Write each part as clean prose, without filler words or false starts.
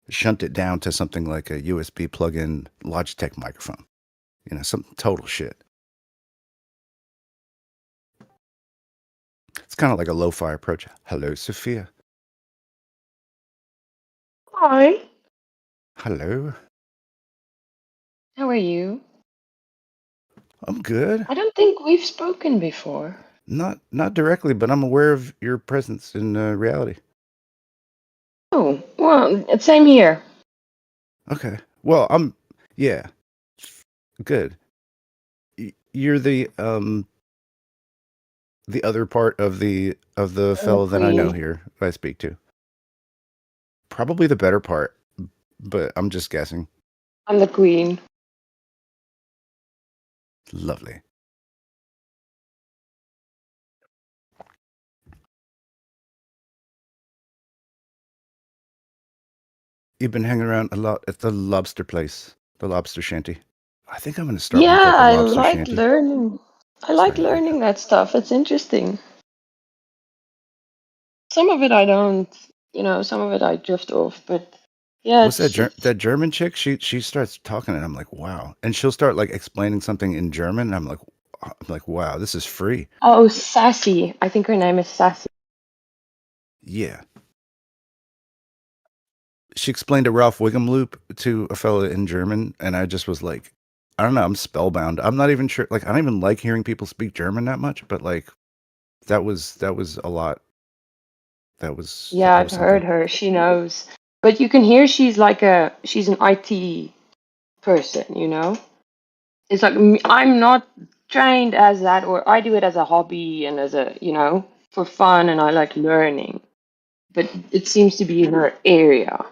shunt it down to something like a USB plug-in Logitech microphone. Some total shit. It's kind of like a lo-fi approach. Hello, Sophia. Hi, Hello. how are you? I'm good. I don't think we've spoken before. Not directly, but I'm aware of your presence in reality. Oh, well, same here. Okay. Well, yeah, good. You're the other part of the I'm the fellow that I know queen. here I speak to. Probably the better part, but I'm just guessing. I'm the queen. Lovely. You've been hanging around a lot at the lobster place, the lobster shanty. I think I'm going to start my Yeah, book, A I Lobster like Shanty. learning. I like Sorry, learning that stuff. It's interesting. Some of it I don't, some of it I drift off, but yeah, what's it's that German chick? She starts talking, and I'm like, wow. And she'll start like explaining something in German, and I'm like, wow, this is free. oh, Sassy. I think her name is Sassy. Yeah. She explained a Ralph Wiggum loop to a fella in German, and I just was like, I don't know, I'm spellbound. I'm not even sure. Like, I don't even like hearing people speak German that much, but like, that was a lot. Yeah, That I've was heard something. her. She knows. But you can hear she's an IT person. It's like I'm not trained as that, or I do it as a hobby and as for fun, and I like learning. But it seems to be in her area.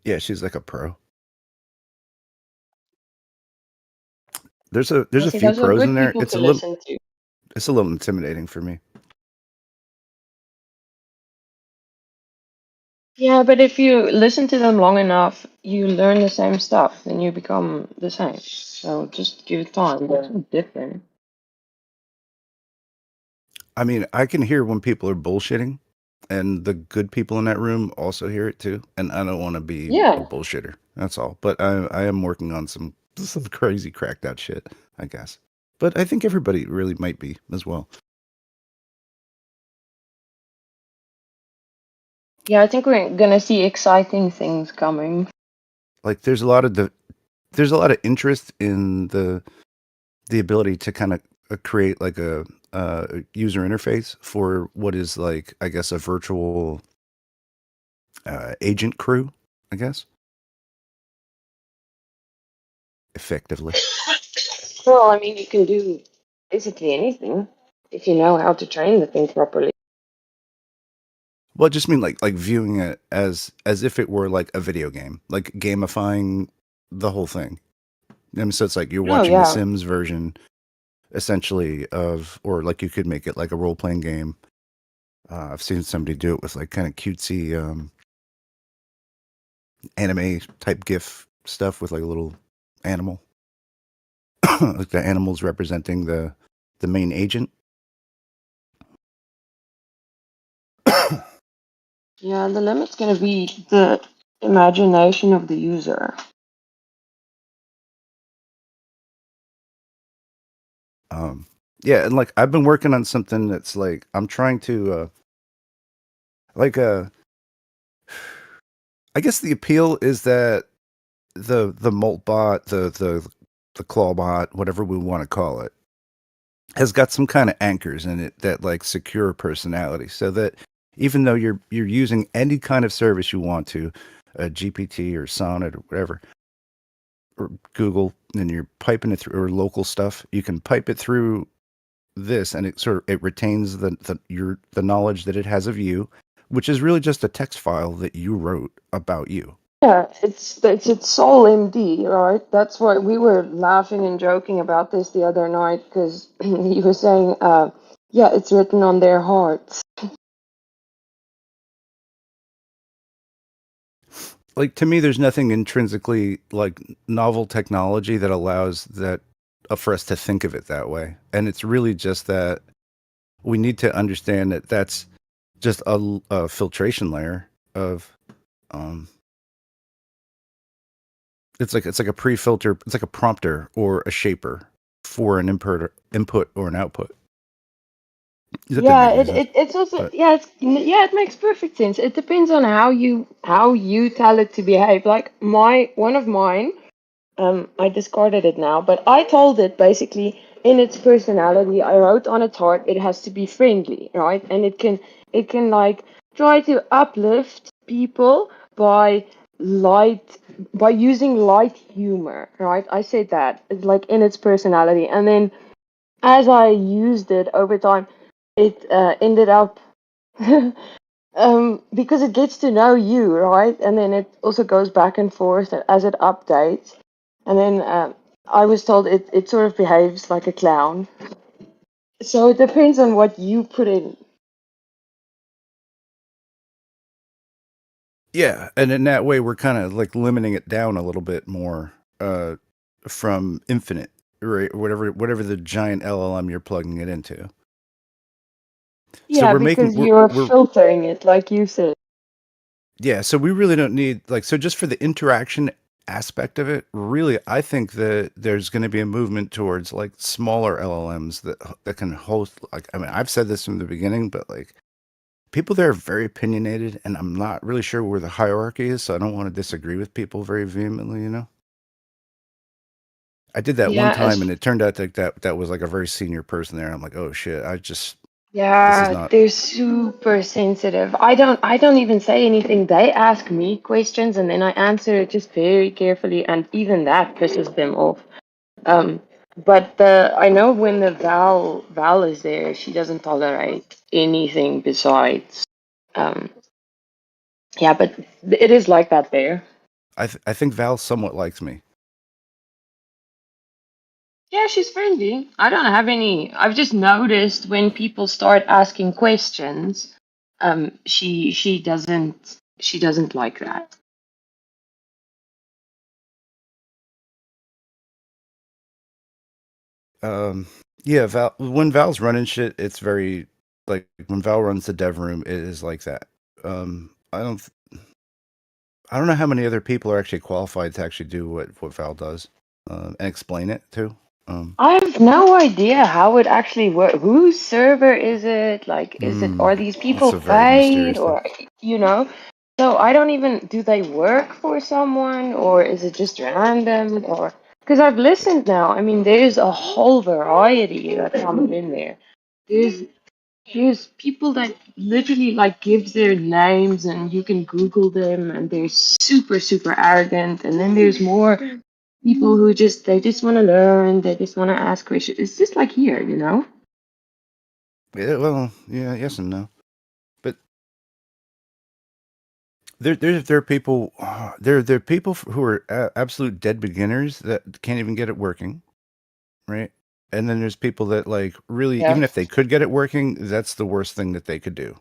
Yeah, she's like a pro. There's I a see few those are pros in good there. people to listen to. It's a little intimidating for me. Yeah, but if you listen to them long enough, you learn the same stuff, and you become the same. So just give it time. They're so different. I mean, I can hear when people are bullshitting, and the good people in that room also hear it too. And I don't want to be a Yeah. bullshitter. That's all. But I am working on some crazy cracked out shit, I guess. But I think everybody really might be as well. Yeah, I think we're gonna see exciting things coming. Like there's a lot of interest in the ability to kind of create like a user interface for what is like, I guess, a virtual agent crew, I guess, effectively. Well, I mean, you can do basically anything if you know how to train the thing properly. Well, I just mean like viewing it as if it were like a video game, like gamifying the whole thing. I mean, so it's like you're Oh watching the yeah. Sims version, essentially, or like you could make it like a role playing game. I've seen somebody do it with like kind of cutesy anime type GIF stuff with like a little animal, like the animals representing the main agent. Yeah, the limit's gonna be the imagination of the user. um, yeah, and like I've been working on something that's like I'm trying to like I guess the appeal is that the Moltbot, the Clawbot, whatever we want to call it, has got some kind of anchors in it that like secure personality, so that even though you're using any kind of service you want to, a GPT or Sonnet or whatever, or Google, and you're piping it through, or local stuff, you can pipe it through this, and it retains the knowledge that it has of you, which is really just a text file that you wrote about you. Yeah, it's soul MD, right? That's why we were laughing and joking about this the other night because he was saying, yeah, it's written on their hearts. Like, to me, there's nothing intrinsically like novel technology that allows that for us to think of it that way, and it's really just that we need to understand that just a filtration layer of um it's like a pre-filter, it's like a prompter or a shaper for an input or an output. That didn't Yeah, make any sense. it's also, But yeah, it makes perfect sense. It depends on how you tell it to behave. Like my one of mine, I discarded it now, but I told it basically in its personality. I wrote on its heart it has to be friendly, right? And it can like try to uplift people light by using light humor, right? I said that it's like in its personality, and then as I used it over time, it ended up because it gets to know you, right? And then it also goes back and forth as it updates. And then I was told it sort of behaves like a clown. So it depends on what you put in. yeah, and in that way, we're kind of like limiting it down a little bit more from infinite, right? Whatever the giant LLM you're plugging it into. So Yeah, because we're you're we're filtering it, like you said. yeah. So we really don't need like so just for the interaction aspect of it. Really, I think that there's going to be a movement towards like smaller LLMs that can host. Like, I mean, I've said this from the beginning, but like people there are very opinionated, and I'm not really sure where the hierarchy is, so I don't want to disagree with people very vehemently, you know? I did that one Yeah, time and it turned out that was like a very senior person there. And I'm like, oh shit, this is yeah, not they're super sensitive. I don't even say anything. They ask me questions and then I answer it just very carefully, and even that pisses them off. Um, but I know when the Val is there, she doesn't tolerate anything besides. Um, yeah, but it is like that there. I think Val somewhat likes me. Yeah, she's friendly. I don't have any. I've just noticed when people start asking questions, she doesn't like that. Um yeah, Val when Val's running shit, it's very like when Val runs the dev room, it is like that. Um I don't I don't know how many other people are actually qualified to actually do what Val does and explain it too. Um I have no idea how it actually works. Whose server is it? Like, mm, are these that's people a very paid mysterious thing. or, you know? So I don't even, do they work for someone or is it just random or, because I've listened now. I mean, there's a whole variety that comes in there. There's, there's people that literally like gives their names and you can Google them and they're super, super arrogant. And then there's more people who they just want to learn, they just want to ask questions. It's just like here. Yeah, well, yeah, yes and no. But there are people there are people who are absolute dead beginners that can't even get it working, right? And then there's people that like really Yeah. even if they could get it working, that's the worst thing that they could do.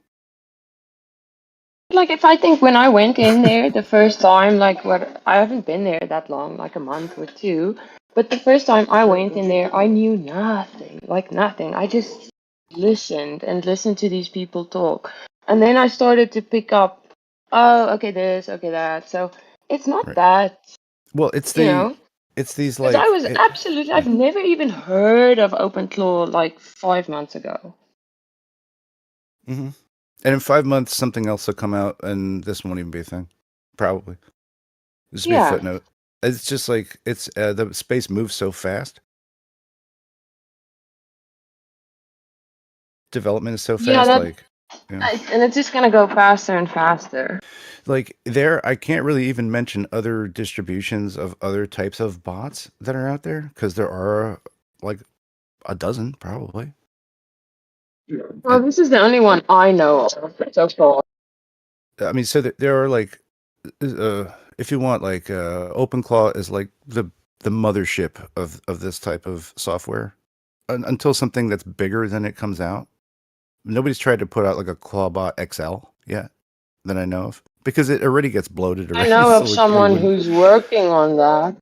Like if I think when I went in there the first time, like what I haven't been there that long, like a month or two, but the first time I went in there, I knew nothing, like nothing. I just listened and listened to these people talk, and then I started to pick up, oh, okay, this, okay, that. So it's not Right. that, Well, you know. it's these Because I like was absolutely, yeah. I've never even heard of OpenClaw like 5 months ago. Hmm. And in 5 months something else will come out and this won't even be a thing. Probably. This will be a Yeah. footnote. It's just like it's the space moves so fast. Development is so Yeah, fast like yeah. and it's just gonna go faster and faster. Like there, I can't really even mention other distributions of other types of bots that are out there because there are like a dozen probably. Well, And this is the only one I know of so far. I mean, so there are like, if you want, like, OpenClaw is like the mothership of this type of software. Until something that's bigger than it comes out, nobody's tried to put out like a Clawbot XL yet that I know of because it already gets bloated I already. know So of like, we someone wouldn't. who's working on that.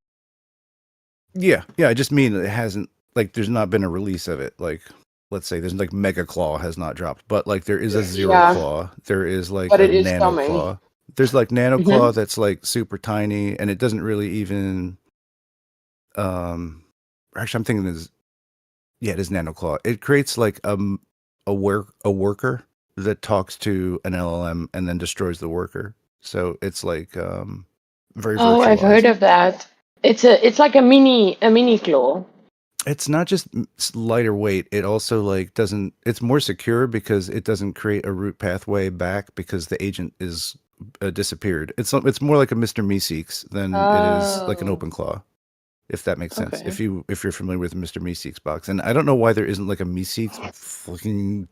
Yeah, yeah. I just mean it hasn't like there's not been a release of it. Like let's say there's like Mega Claw has not dropped, but like there is a Zero Yeah, Claw, there is like but a it is Nano coming. Claw. There's like Nano Hmm. Claw that's like super tiny and it doesn't really even actually I'm thinking is yeah, it is Nano Claw. It creates like a worker that talks to an LLM and then destroys the worker. So it's like very Oh, I've heard virtualized. of that. It's like a mini claw. It's not just lighter weight. It also like doesn't. It's more secure because it doesn't create a root pathway back because the agent is disappeared. It's more like a Mr. Meeseeks than it is like an Oh, OpenClaw. If that makes sense. okay. If you're familiar with Mr. Meeseeks box, and I don't know why there isn't like a Meeseeks fucking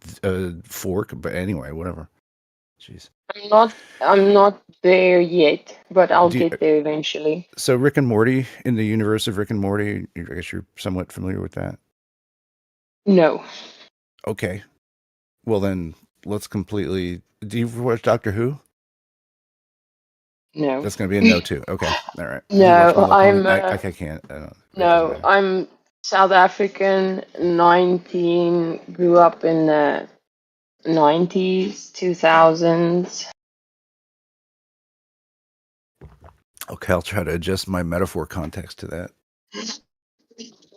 fork, but anyway, whatever. Jeez. I'm not there yet, but I'll Do you, get there eventually. so Rick and Morty in the universe of Rick and Morty. I guess you're somewhat familiar with that. No, Okay. Well then, let's completely. Do you watch Doctor Who? no. That's going to be a no too. Okay. All right. Do you watch My No, Little Pony? I'm I can't. I don't. It doesn't no, matter. I'm South African, 19, grew up in the 90s, 2000s. Okay, I'll try to adjust my metaphor context to that.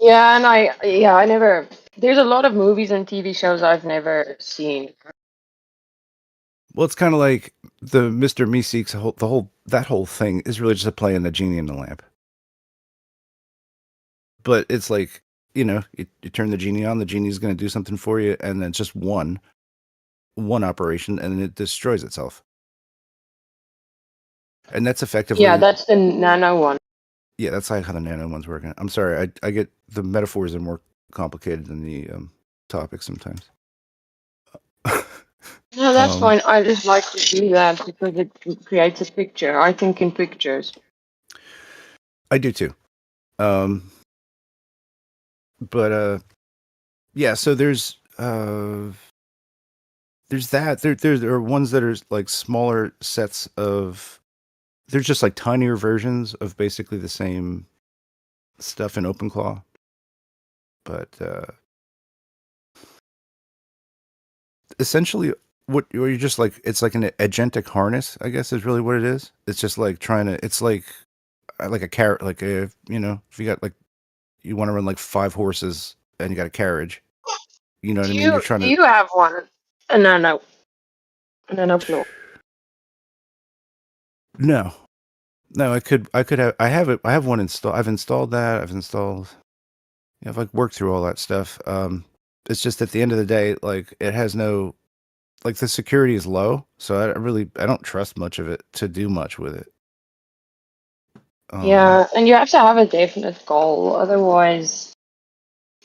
Yeah, and I never, there's a lot of movies and TV shows I've never seen. Well, it's kind of like the Mr. Meeseeks that whole thing is really just a play on the genie in the lamp. But it's like you turn the genie on, the genie's going to do something for you, and then just one operation, and it destroys itself. And that's Yeah, effectively that's the nano one. yeah, that's like how the nano one's working. I'm sorry, I get the metaphors are more complicated than the topics sometimes. No, that's um, fine. I just like to do that because it creates a picture. I think in pictures. I do too. Um, but yeah. So there's that. There are ones that are like smaller sets of. There's just like tinier versions of basically the same stuff in OpenClaw, but essentially what you're just like it's like an agentic harness, I guess is really what it is. It's just like trying to. It's like a carrot, like a if you got like you want to run like 5 horses and you got a carriage. You know what Do I mean? You're you trying do to. you have one? A nano claw. No, no. I could have. I have it. I have one installed. I've installed that. I've installed. Yeah, I've like worked through all that stuff. It's just at the end of the day, like it has no. Like the security is low, so I don't trust much of it to do much with it. Um, Yeah, and you have to have a definite goal, otherwise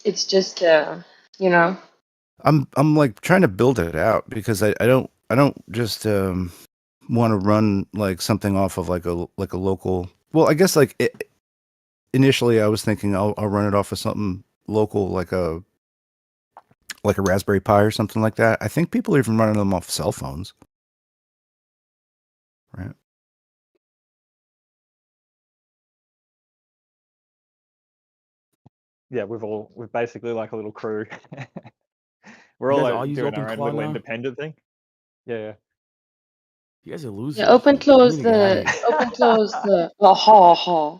it's just you know. I'm like trying to build it out because I don't just want to run like something off of like a local. Well, I guess initially I was thinking I'll run it off of something local like a Raspberry Pi or something like that. I think people are even running them off cell phones, right? Yeah, we've basically like a little crew. We're You all guys like all use doing our own OpenClaw little now? independent thing. Yeah. You guys are Yeah, losers, open dude. You need close to get out of the here. open close the ha ha.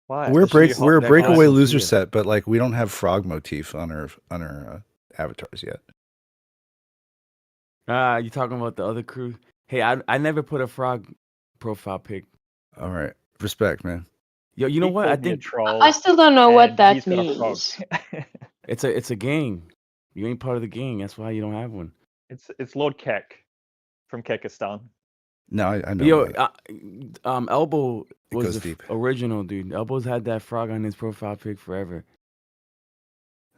Why? We're a That girl breakaway loser Sophia. set, but like we don't have frog motif on our avatars yet. You talking about the other crew? Hey, I never put a frog profile pic. All right, respect, man. Yo, you know He what? I called me a think I troll, still don't know what and that he's got a frog. means. it's a gang. You ain't part of the gang. That's why you don't have one. It's Lord Kek from Kekistan. No, I know Yo, about it. Elbow It was goes the deep. original dude. Elbow's had that frog on his profile pic forever.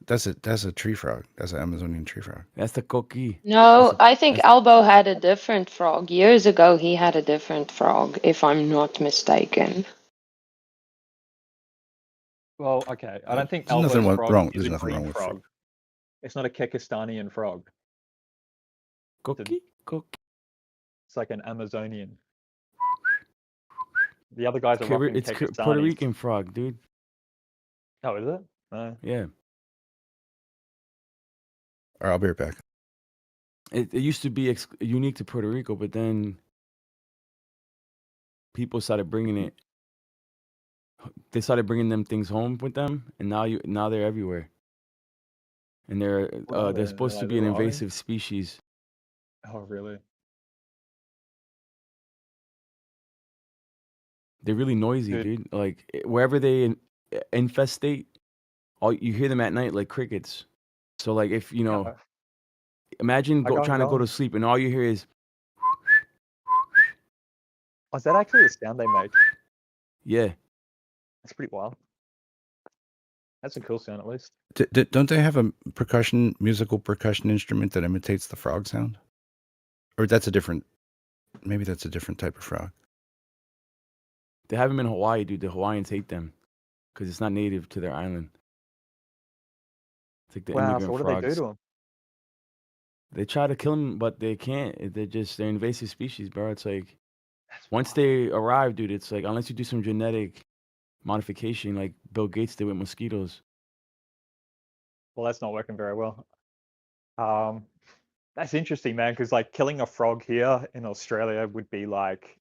That's a tree frog. That's an Amazonian tree frog. That's the coqui. No, I think That's Elbow had a different frog. Years ago he had a different frog, if I'm not mistaken. Well, okay. I don't think There's nothing Elbo's frog wrong. is There's a nothing green wrong with frog. It's not a Kekistanian frog. coqui. Coqui. It's like an Amazonian. The other guys are rocking It's Kekistanis. Puerto Rican frog, dude. Oh, is it? No. Yeah. All right, I'll be right back. It used to be unique to Puerto Rico, but then people started bringing it. They started bringing them things home with them, and now they're everywhere. And they're They're supposed to like be an little army. invasive species. Oh, really? They're really noisy, Dude. dude. Like wherever they infestate, all you hear them at night like crickets. So like if imagine I trying to go to going. sleep and all you hear is Oh, is that actually the sound they make? yeah. That's pretty wild. That's a cool sound, at least. Don't they have a musical percussion instrument that imitates the frog sound? Or maybe that's a different type of frog. They have them in Hawaii, dude. The Hawaiians hate them because it's not native to their island. It's like the Wow. So immigrant what do they do frogs. to them? They try to kill them, but they can't. They're invasive species, bro. It's like That's once wild. they arrive, dude, it's like unless you do some genetic modification like Bill Gates did with mosquitoes. Well, that's not working very well. That's interesting, man, because like killing a frog here in Australia would be like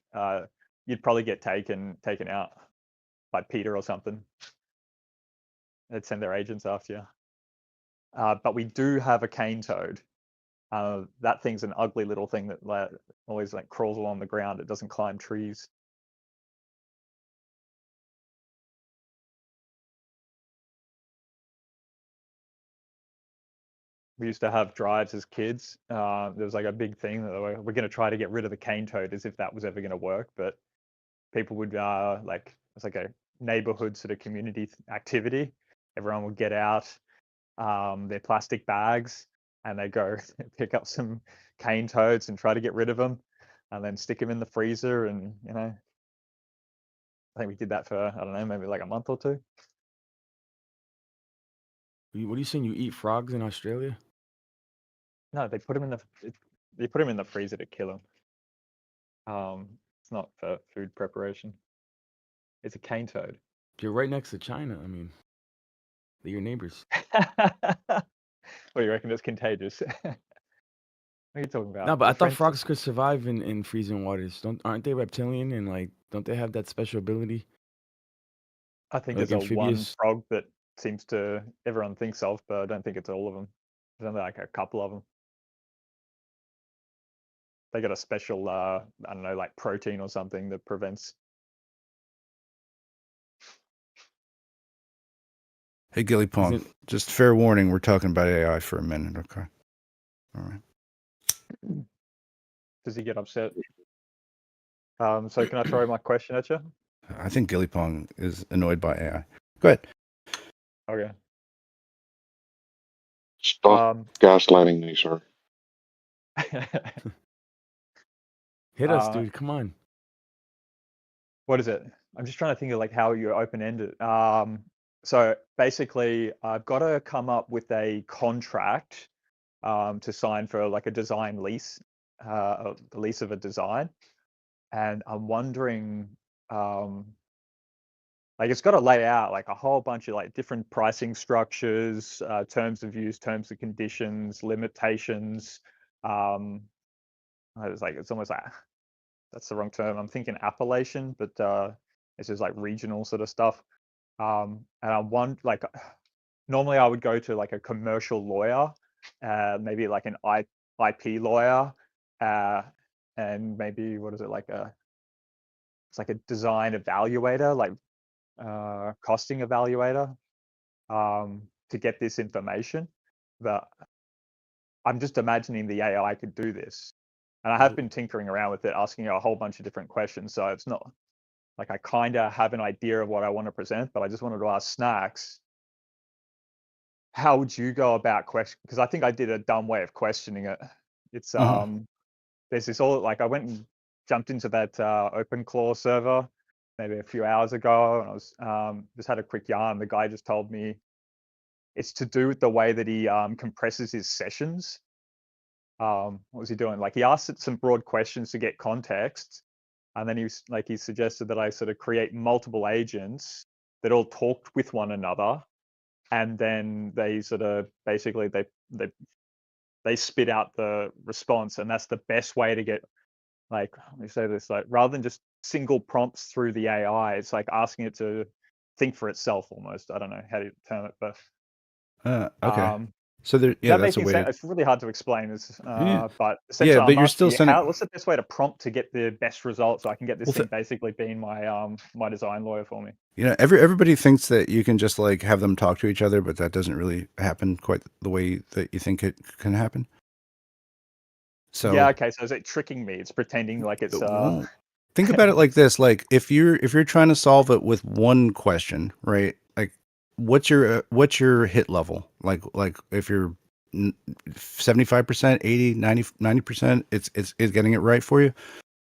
you'd probably get taken out by PETA or something. They'd send their agents after you. But we do have a cane toad. That thing's an ugly little thing that always like crawls along the ground. It doesn't climb trees. We used to have drives as kids. There was like a big thing that we're going to try to get rid of the cane toad, as if that was ever going to work. But people would it's like a neighborhood sort of community activity. Everyone would get out their plastic bags and they go pick up some cane toads and try to get rid of them, and then stick them in the freezer. And I think we did that for, I don't know, maybe like a month or two. What are you saying? You eat frogs in Australia? No, they put them in the freezer to kill them. It's not for food preparation. It's a cane toad. You're right next to China. I mean, they're your neighbors. What do you reckon? It's contagious. What are you talking about? No, but We're I thought friends. frogs could survive in freezing waters. Aren't they reptilian and like don't they have that special ability? I think Like there's a one amphibious? frog that everyone thinks of, but I don't think it's all of them. There's only like a couple of them. They got a special, I don't know, like protein or something that prevents. Hey, Gilly Pong, just fair warning, we're talking about AI for a minute, okay? All right. Does he get upset? So can I throw my question at you? I think Gilly Pong is annoyed by AI. Go ahead. Okay. Stop gaslighting me, sir. Hit us, dude. Come on. What is it? I'm just trying to think of like how you're open-ended. So basically, I've got to come up with a contract to sign for like a design lease, the lease of a design, and I'm wondering, like it's got to lay out like a whole bunch of like different pricing structures, terms of use, terms and conditions, limitations. It's almost like, that's the wrong term. I'm thinking appellation, but it's just like regional sort of stuff. And I want like normally I would go to like a commercial lawyer, maybe like an IP lawyer, and maybe what is it it's like a design evaluator, like costing evaluator, to get this information. But I'm just imagining the AI could do this. And I have been tinkering around with it, asking a whole bunch of different questions. So it's not like I kind of have an idea of what I want to present, but I just wanted to ask Snax, how would you go about question? Because I think I did a dumb way of questioning it. It's there's this all like I went and jumped into that OpenClaw server maybe a few hours ago, and I was just had a quick yarn. The guy just told me it's to do with the way that he compresses his sessions. What was he doing? Like he asked it some broad questions to get context, and then he suggested that I sort of create multiple agents that all talked with one another, and then they sort of basically they they spit out the response, and that's the best way to get, like, let me say this, like, rather than just single prompts through the AI, it's like asking it to think for itself almost. I don't know how to term it, but Okay. um, So there, is yeah, that that's a making way sense? to. It's really hard to explain. Yeah, But yeah, essentially, but I'm you're asking still you, sending. what's the best way to prompt to get the best results, so I can get this Well, thing basically being my my design lawyer for me. everybody thinks that you can just like have them talk to each other, but that doesn't really happen quite the way that you think it can happen. Yeah, So, okay. So is it tricking me? It's pretending like it's well, think about it like this: like if you're trying to solve it with one question, right? Like, what's your hit level? Like if you're 75%, 80, 90%, it's getting it right for you.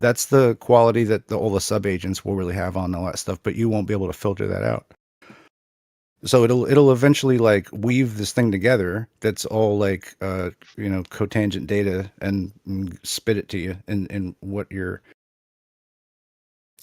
That's the quality that all the sub agents will really have on all that stuff, but you won't be able to filter that out. So it'll eventually like weave this thing together that's all like cotangent data and spit it to you in what your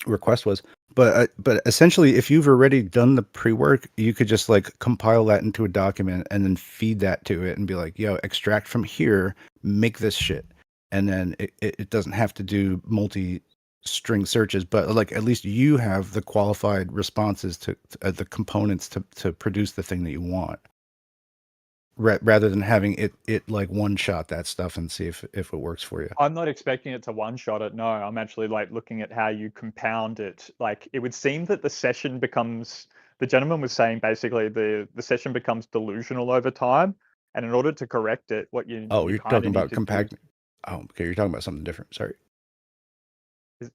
request was. But essentially, if you've already done the pre-work, you could just like compile that into a document and then feed that to it and be like, yo, extract from here, make this shit. And then it doesn't have to do multi-string searches, but like at least you have the qualified responses to the components to produce the thing that you want, rather than having it like one shot that stuff and see if it works for you. I'm not expecting it to one-shot it. No, I'm actually like looking at how you compound it. Like it would seem that the session becomes. The gentleman was saying basically the session becomes delusional over time, and in order to correct it, what Oh, you you're kind talking of need about to do compact. Oh, okay. You're talking about something different. Sorry. is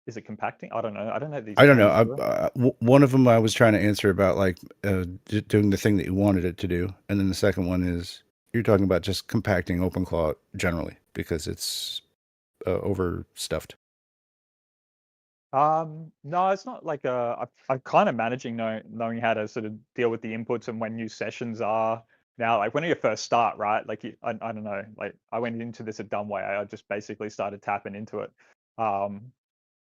is it compacting? I don't know. I don't know these I don't know. terms. Do One of them I was trying to answer about like doing the thing that you wanted it to do, and then the second one is you're talking about just compacting OpenClaw generally because it's overstuffed. No, it's not like I'm kind of managing knowing how to sort of deal with the inputs and when new sessions are now. Like when you first start, right? Like I don't know. Like I went into this a dumb way. I just basically started tapping into it. Um,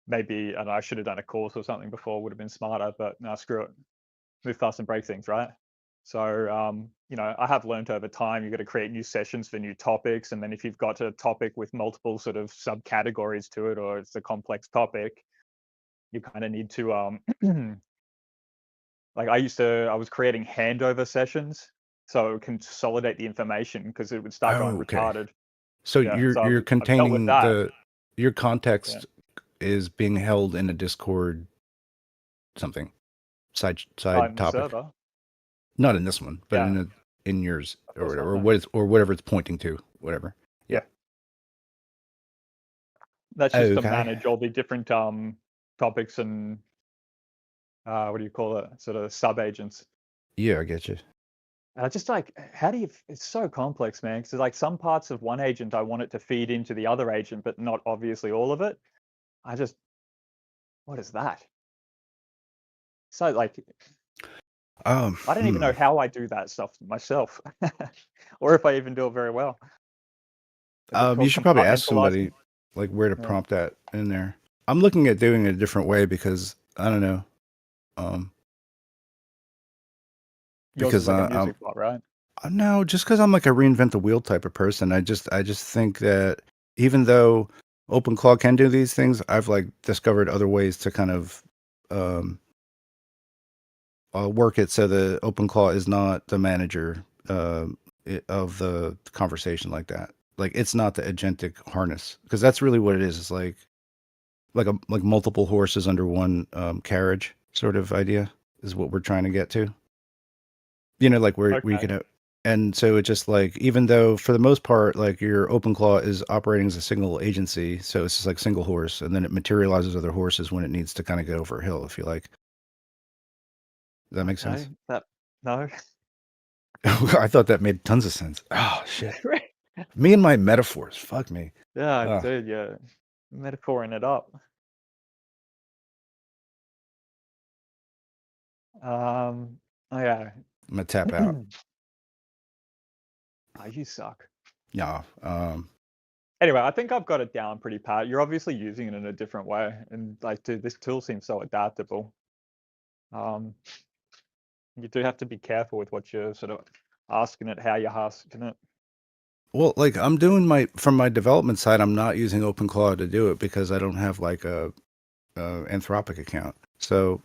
Maybe and I should have done a course or something before. Would have been smarter, but no, screw it. Move fast and break things, right? So I have learned over time you've got to create new sessions for new topics, and then if you've got a topic with multiple sort of subcategories to it, or it's a complex topic, you kind of need to like I was creating handover sessions so it would consolidate the information because it would start going Oh, okay. retarded. So Yeah, so you're I've dealt with containing that. your Yeah, context is being held in a Discord something side on the topic. server. Not in this one, but Yeah, in yours of or course whatever, not. No. or whatever it's pointing to, whatever. Yeah. Yeah, that's just to Okay. manage all the different topics and what do you call it? Sort of sub agents. Yeah, I get you. And I just like, how do you? It's so complex, man. Because like some parts of one agent, I want it to feed into the other agent, but not obviously all of it. I just, what is that? So like, I don't even know how I do that stuff myself, or if I even do it very well. Is it You called should probably ask compartmentalizing? somebody like where to Yeah. prompt that in there. I'm looking at doing it a different way because I don't know. Um, Yours is because like a music bot, right? no, just because I'm like a reinvent the wheel type of person. I just think that even though OpenClaw can do these things, I've like discovered other ways to kind of um, work it so the OpenClaw is not the manager of the conversation like that. Like it's not the agentic harness because that's really what it is. It's like multiple horses under one carriage sort of idea is what we're trying to get to. Like where you Okay. can and so it just like even though for the most part like your OpenClaw is operating as a single agency, so it's just like single horse, and then it materializes other horses when it needs to kind of get over a hill, if you like. Does that make sense? Okay. That no. I thought that made tons of sense. Oh shit. Me and my metaphors. Fuck me. Yeah, Oh, dude. Yeah, metaphoring it up. Oh yeah. I'm gonna tap out. Oh, you suck. Yeah. Anyway, I think I've got it down pretty pat. You're obviously using it in a different way, and like, dude, this tool seems so adaptable. Um, you do have to be careful with what you're sort of asking it, how you're asking it. Well, like I'm doing from my development side, I'm not using OpenClaw to do it because I don't have like a Anthropic account. So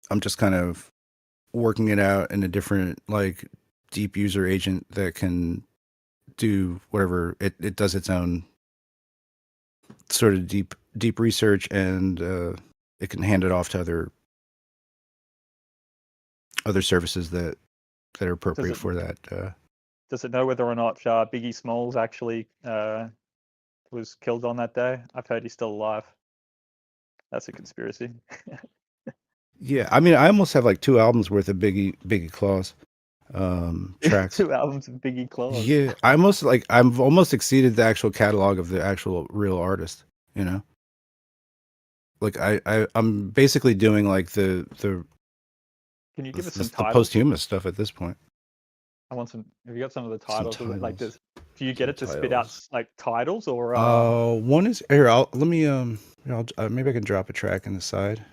I'm just kind of working it out in a different like deep user agent that can do whatever it does its own sort of deep research, and it can hand it off to other services that are appropriate for that. Does it know whether or not Biggie Smalls actually was killed on that day? I've heard he's still alive. That's a conspiracy. Yeah, I mean, I almost have like 2 albums worth of Biggie Claws tracks. 2 albums of Biggie Claws. Yeah, I've almost exceeded the actual catalog of the actual real artist. You know, like I'm basically doing like the Can you give us the some titles? posthumous stuff at this point. I want some. Have you got some of the titles? Of it? Like titles. this? Do you get it to spit out like titles or? One is here. Let me maybe I can drop a track in the side.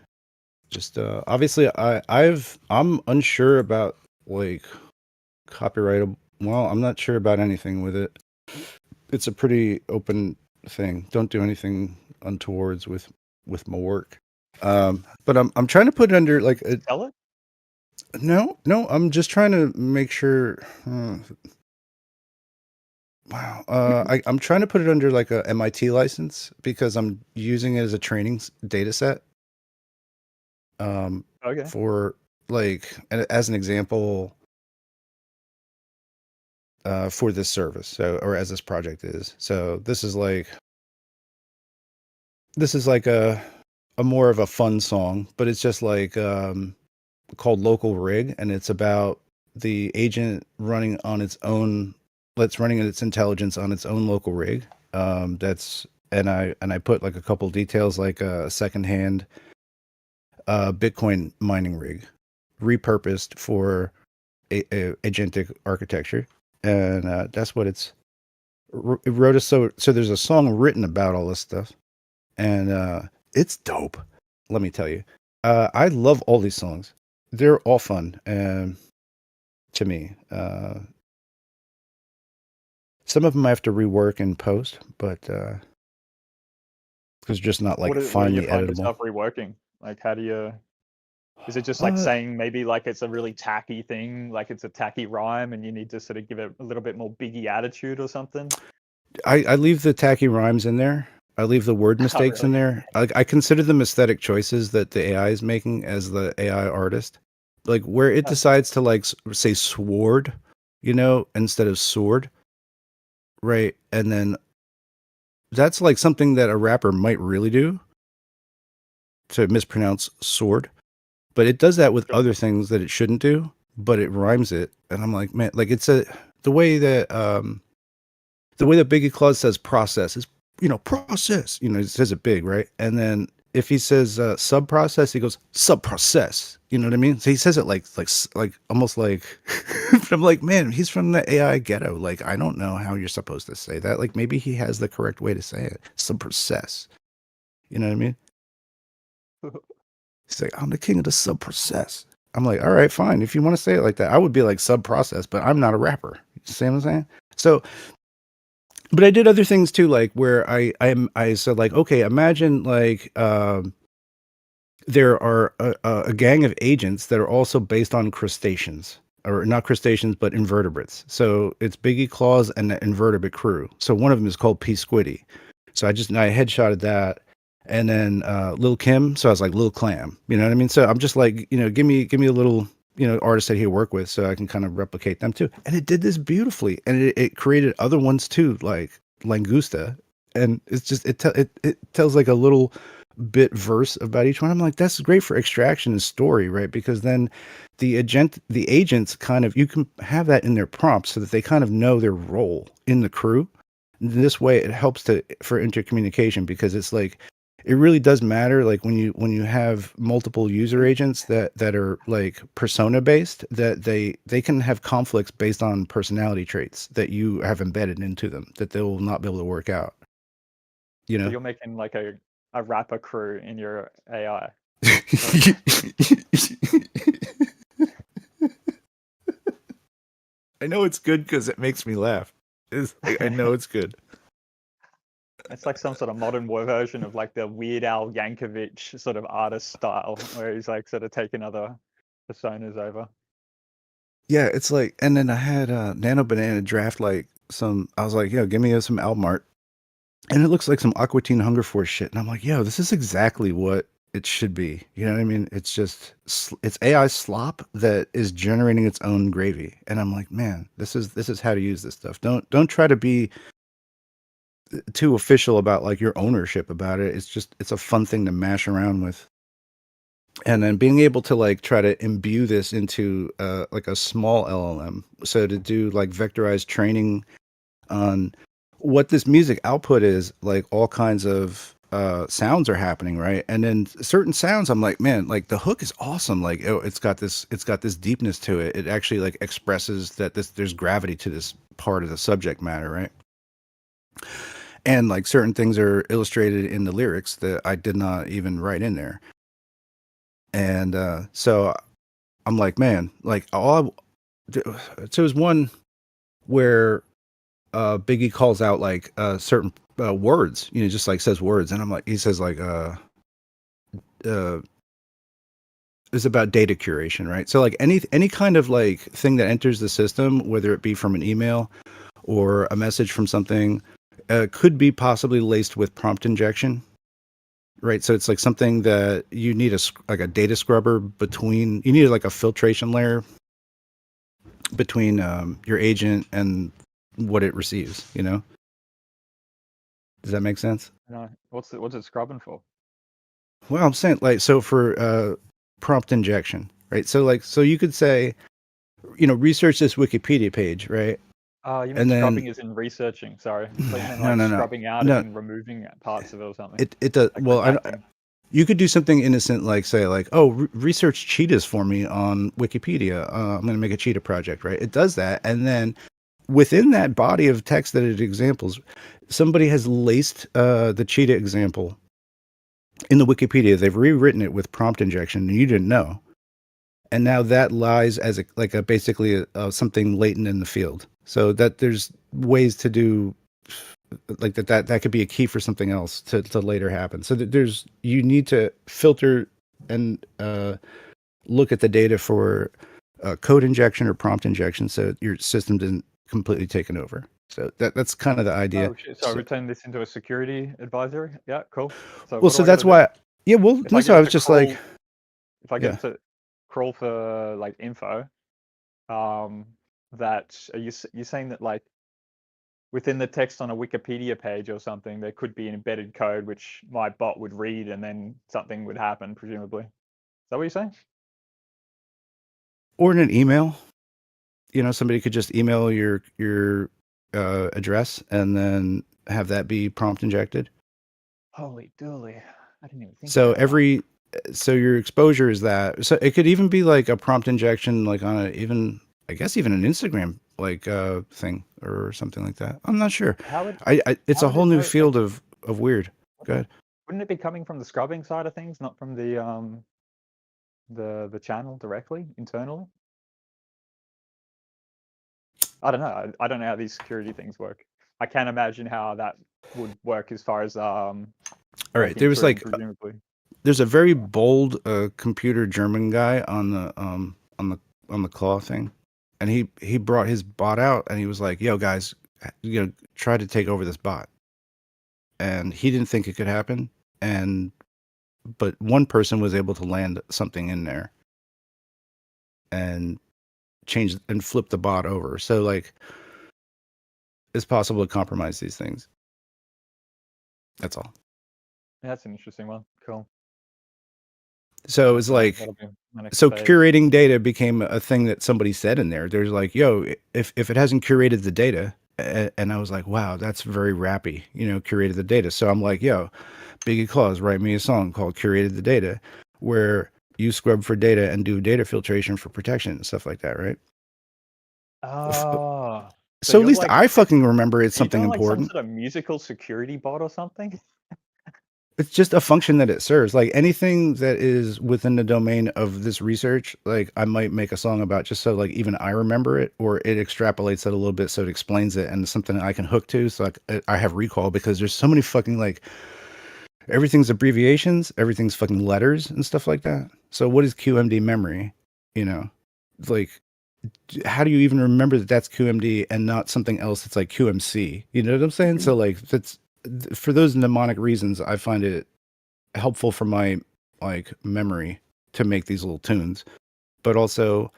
Just obviously I'm unsure about like copyright. Well, I'm not sure about anything with it. It's a pretty open thing. Don't do anything untowards with my work. But I'm trying to put it under like a. Sell it? No, I'm just trying to make sure. Wow. I'm trying to put it under like a MIT license because I'm using it as a training data set. Okay. For like as an example, for this service, so or as this project is. So this is like a more of a fun song, but it's just like called Local Rig, and it's about the agent running on its own. Let's running its intelligence on its own local rig. That's and I put like a couple details like a secondhand Bitcoin mining rig, repurposed for a agentic architecture, and that's what it wrote us. So there's a song written about all this stuff, and it's dope. Let me tell you, I love all these songs. They're all fun, to me. Some of them I have to rework and post, but because just not like finally editable. Find editable. yourself reworking? Like, how do you? Is it just like saying maybe like it's a really tacky thing, like it's a tacky rhyme, and you need to sort of give it a little bit more Biggie attitude or something? I leave the tacky rhymes in there. I leave the word mistakes in there. I consider them aesthetic choices that the AI is making as the AI artist. Like where it decides to like say sword, instead of sword. Right. And then that's like something that a rapper might really do, to mispronounce sword. But it does that with other things that it shouldn't do, but it rhymes it. And I'm like, man, like the way that Biggie Claus says process is, process, he says it big, right? And then if he says sub process, he goes sub process. You know what I mean? So he says it like almost like, but I'm like, man, he's from the AI ghetto. Like, I don't know how you're supposed to say that. Like, maybe he has the correct way to say it. Sub process. You know what I mean? He's like, I'm the king of the sub process. I'm like, all right, fine. If you want to say it like that, I would be like sub process, but I'm not a rapper. You see what I'm saying? So, but I did other things too, like where I said like, okay, imagine like there are a gang of agents that are also based on crustaceans, or not crustaceans, but invertebrates. So it's Biggie Claws and the invertebrate crew. So one of them is called P Squiddy. So I headshotted that. And then Lil Kim, so I was like Lil Clam, you know what I mean? So I'm just like, give me a little, artist that he work with, so I can kind of replicate them too. And it did this beautifully, and it created other ones too, like Langusta, and it's just it tells like a little bit verse about each one. I'm like, that's great for extraction and story, right? Because then the agents kind of, you can have that in their prompts so that they kind of know their role in the crew. And this way, it helps for intercommunication, because it's like, it really does matter, like when you have multiple user agents that are like persona based, that they can have conflicts based on personality traits that you have embedded into them, that they will not be able to work out. So you're making like a rapper crew in your AI. I know it's good because it makes me laugh. It's like, I know it's good. It's like some sort of modern version of like the Weird Al Yankovic sort of artist style, where he's like sort of taking other personas over. Yeah, it's like, and then I had Nano Banana draft like some. I was like, yo, give me some album art, and it looks like some Aqua Teen Hunger Force shit. And I'm like, yo, this is exactly what it should be. You know what I mean? It's just it's AI slop that is generating its own gravy. And I'm like, man, this is how to use this stuff. Don't try to be too official about like your ownership about it. It's a fun thing to mash around with. And then being able to like try to imbue this into like a small LLM, so to do like vectorized training on what this music output is, like all kinds of sounds are happening, right? And then certain sounds, I'm like, man, like the hook is awesome. Like, oh, it's got this deepness to it. It actually like expresses that there's gravity to this part of the subject matter, right? And like certain things are illustrated in the lyrics that I did not even write in there. And so I'm like, man, like so there's one where Biggie calls out like certain words, you know, just like says words, and I'm like, he says like it's about data curation, right? So like any kind of like thing that enters the system, whether it be from an email or a message from something, could be possibly laced with prompt injection. Right, so it's like something that you need like a data scrubber between. You need like a filtration layer between your agent and what it receives. You know, does that make sense? No, what's it scrubbing for? Well, I'm saying like so for prompt injection, right? So like so you could say, you know, research this Wikipedia page, right? You mean And scrubbing then is in researching? Sorry, I thought you meant no, like no, no, scrubbing out no. and removing parts of it or something. It does Like well. redacting. You could do something innocent like say like, oh, research cheetahs for me on Wikipedia. I'm going to make a cheetah project, right? It does that, and then within that body of text that it examples, somebody has laced the cheetah example in the Wikipedia. They've rewritten it with prompt injection, and you didn't know. And now that lies as basically something latent in the field. So that there's ways to do like that could be a key for something else to later happen. So that you need to filter and look at the data for code injection or prompt injection, so your system isn't completely taken over. So that's kind of the idea. Oh shit! So I return this into a security advisory. Yeah, cool. So Well, what so do I that's gotta do? why. Yeah, well, If I so get I it was to just crawl, like, if I yeah. get it to crawl for like info, that you saying that like within the text on a Wikipedia page or something, there could be an embedded code which my bot would read and then something would happen, presumably. Is that what you're saying? Or in an email, you know, somebody could just email your address and then have that be prompt injected. Holy dooly! I didn't even think So about that. so your exposure is that. So it could even be like a prompt injection, like on I guess even an Instagram like thing or something like that. I'm not sure. How would It's how a would whole it new know? Like, field of weird. Go ahead. wouldn't it be coming from the scrubbing side of things, not from the channel directly internally? I don't know. I don't know how these security things work. I can't imagine how that would work as far as All right, there breaking was through, like presumably. there's a very bold computer German guy on the claw thing, and he brought his bot out, and he was like, "Yo, guys, you know, try to take over this bot." And he didn't think it could happen, but one person was able to land something in there and change and flip the bot over. So like, it's possible to compromise these things. That's all. Yeah, that's an interesting one. Cool. So it's like, That'll be my next so phase. curating data became a thing that somebody said in there. There's like, yo, if it hasn't curated the data, and I was like, wow, that's very rappy, you know, curated the data. So I'm like, yo, Biggie Claus, write me a song called Curated the Data, where you scrub for data and do data filtration for protection and stuff like that, right? Oh, so So at you're least like, I fucking remember it's are you something doing like some important. sort of musical security bot or something? It's just a function that it serves. Like anything that is within the domain of this research, like I might make a song about just so like even I remember it, or it extrapolates it a little bit so it explains it and it's something I can hook to. So like I have recall because there's so many fucking like everything's abbreviations, everything's fucking letters and stuff like that. So what is QMD memory? You know, like how do you even remember that that's QMD and not something else that's like QMC? You know what I'm saying? So like that's for those mnemonic reasons, I find it helpful for my like memory to make these little tunes, but also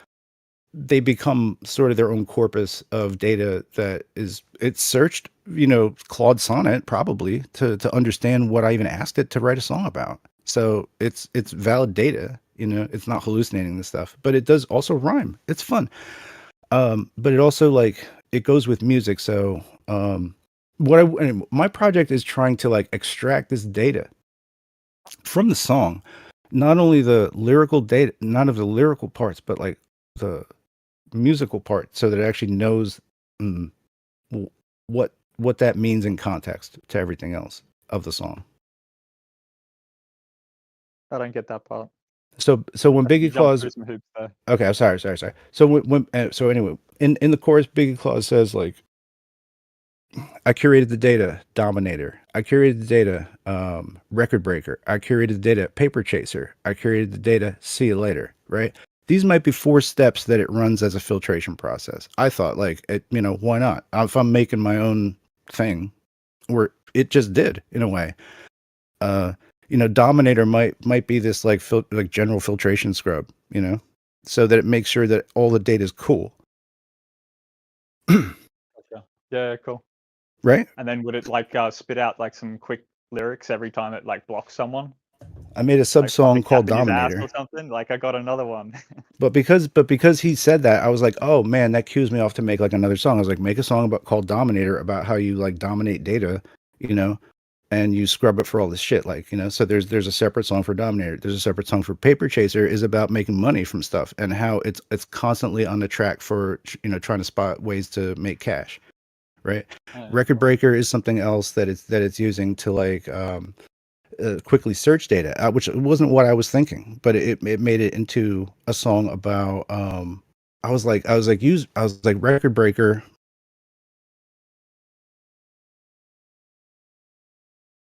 they become sort of their own corpus of data that is it's searched, you know, Claude Sonnet probably to understand what I even asked it to write a song about. So it's valid data, you know, it's not hallucinating this stuff, but it does also rhyme. It's fun. But it also like it goes with music. So my project is trying to like extract this data from the song, not only the lyrical data, none of the lyrical parts, but like the musical part, so that it actually knows mm, what that means in context to everything else of the song. I don't get that part. So when I think you Biggie jumped Claus, through some hoops there. okay, I'm sorry. So so anyway, in the chorus, Biggie Claus says like, I curated the data, Dominator. I curated the data, Record Breaker. I curated the data, Paper Chaser. I curated the data, See You Later, right? These might be 4 steps that it runs as a filtration process. I thought, like, you know, why not? If I'm making my own thing, or it just did in a way. You know, Dominator might be this like like general filtration scrub, you know, so that it makes sure that all the data is cool. Gotcha. Yeah, cool. Right? And then would it like spit out like some quick lyrics every time it like blocks someone? I made a sub Like song called tapping his ass Dominator. or something? Like I got another one. But because he said that, I was like, oh man, that cues me off to make like another song. I was like, make a song about called Dominator about how you like dominate data, you know, and you scrub it for all this shit, like, you know. So there's a separate song for Dominator. There's a separate song for Paper Chaser is about making money from stuff and how it's constantly on the track for, you know, trying to spot ways to make cash, right? Record Breaker is something else that it's using to like quickly search data, which wasn't what I was thinking, but it made it into a song about I was like Record Breaker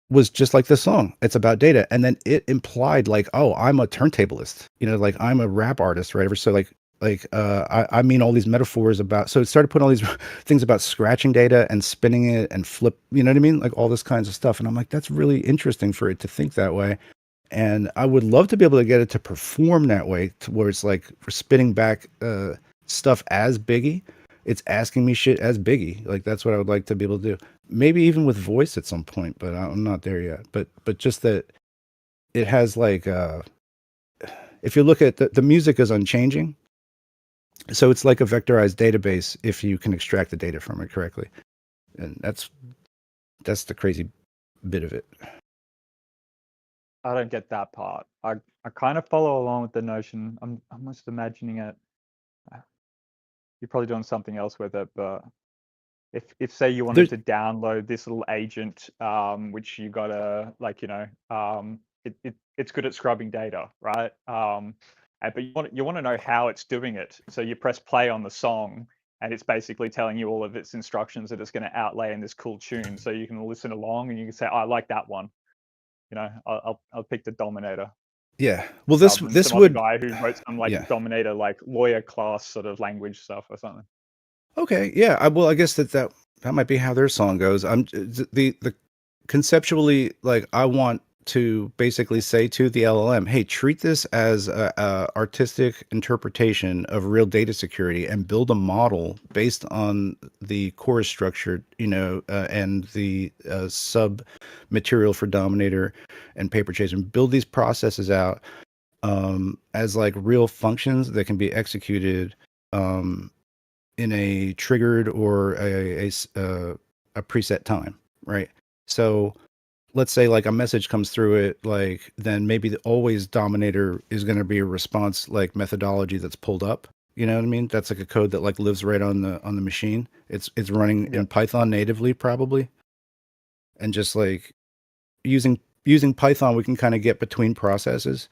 was just like the song. It's about data, and then it implied like, oh, I'm a turntablist, you know, like I'm a rap artist, right? So I mean all these metaphors about, so it started putting all these things about scratching data and spinning it and flip, you know what I mean, like all this kinds of stuff, and I'm like, that's really interesting for it to think that way. And I would love to be able to get it to perform that way, to where it's like for spitting back stuff as Biggie. It's asking me shit as Biggie. Like that's what I would like to be able to do. Maybe even with voice at some point, but I'm not there yet. But just that it has like if you look at the music is unchanging. So it's like a vectorized database if you can extract the data from it correctly. And that's the crazy bit of it. I don't get that part. I kind of follow along with the notion. I'm just imagining it. You're probably doing something else with it, but if say you wanted to download this little agent, which you gotta like, you know, it's good at scrubbing data, right? But you want to know how it's doing it. So you press play on the song, and it's basically telling you all of its instructions that it's going to outlay in this cool tune. So you can listen along, and you can say, oh, I like that one. You know, I'll pick the Dominator. Yeah. Well, this Some would other guy who wrote some like Dominator, like lawyer class sort of language stuff or something. Okay. Yeah. I guess that might be how their song goes. I'm the conceptually, like, I want to basically say to the LLM, hey, treat this as a artistic interpretation of real data security and build a model based on the chorus structure, you know, and the sub material for Dominator and Paper Chase, and build these processes out as like real functions that can be executed in a triggered or a preset time, right? So let's say like a message comes through it, like then maybe the always Dominator is going to be a response like methodology that's pulled up. You know what I mean? That's like a code that like lives right on the machine. It's running in Python natively probably, and just like using using Python, we can kind of get between processes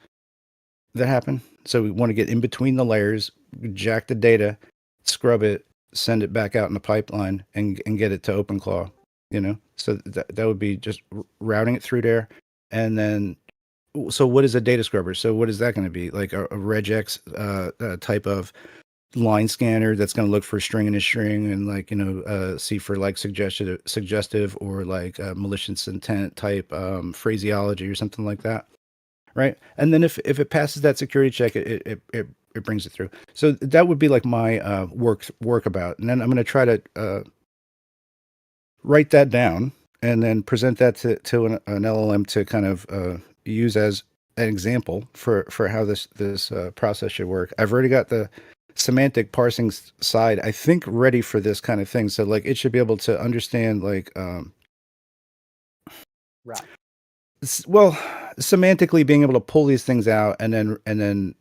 that happen. So we want to get in between the layers, jack the data, scrub it, send it back out in the pipeline, and get it to OpenClaw. So that would be just routing it through there, and then. So what is a data scrubber? So what is that going to be? Like a regex type of line scanner that's going to look for string in a string and like see for like suggestive or like malicious intent type phraseology or something like that, right? And then if it passes that security check, it brings it through. So that would be like my work about, and then I'm going to try to write that down and then present that to an LLM to kind of use as an example for how this process should work. I've already got the semantic parsing side, I think, ready for this kind of thing. So like it should be able to understand like right. Well, semantically being able to pull these things out and then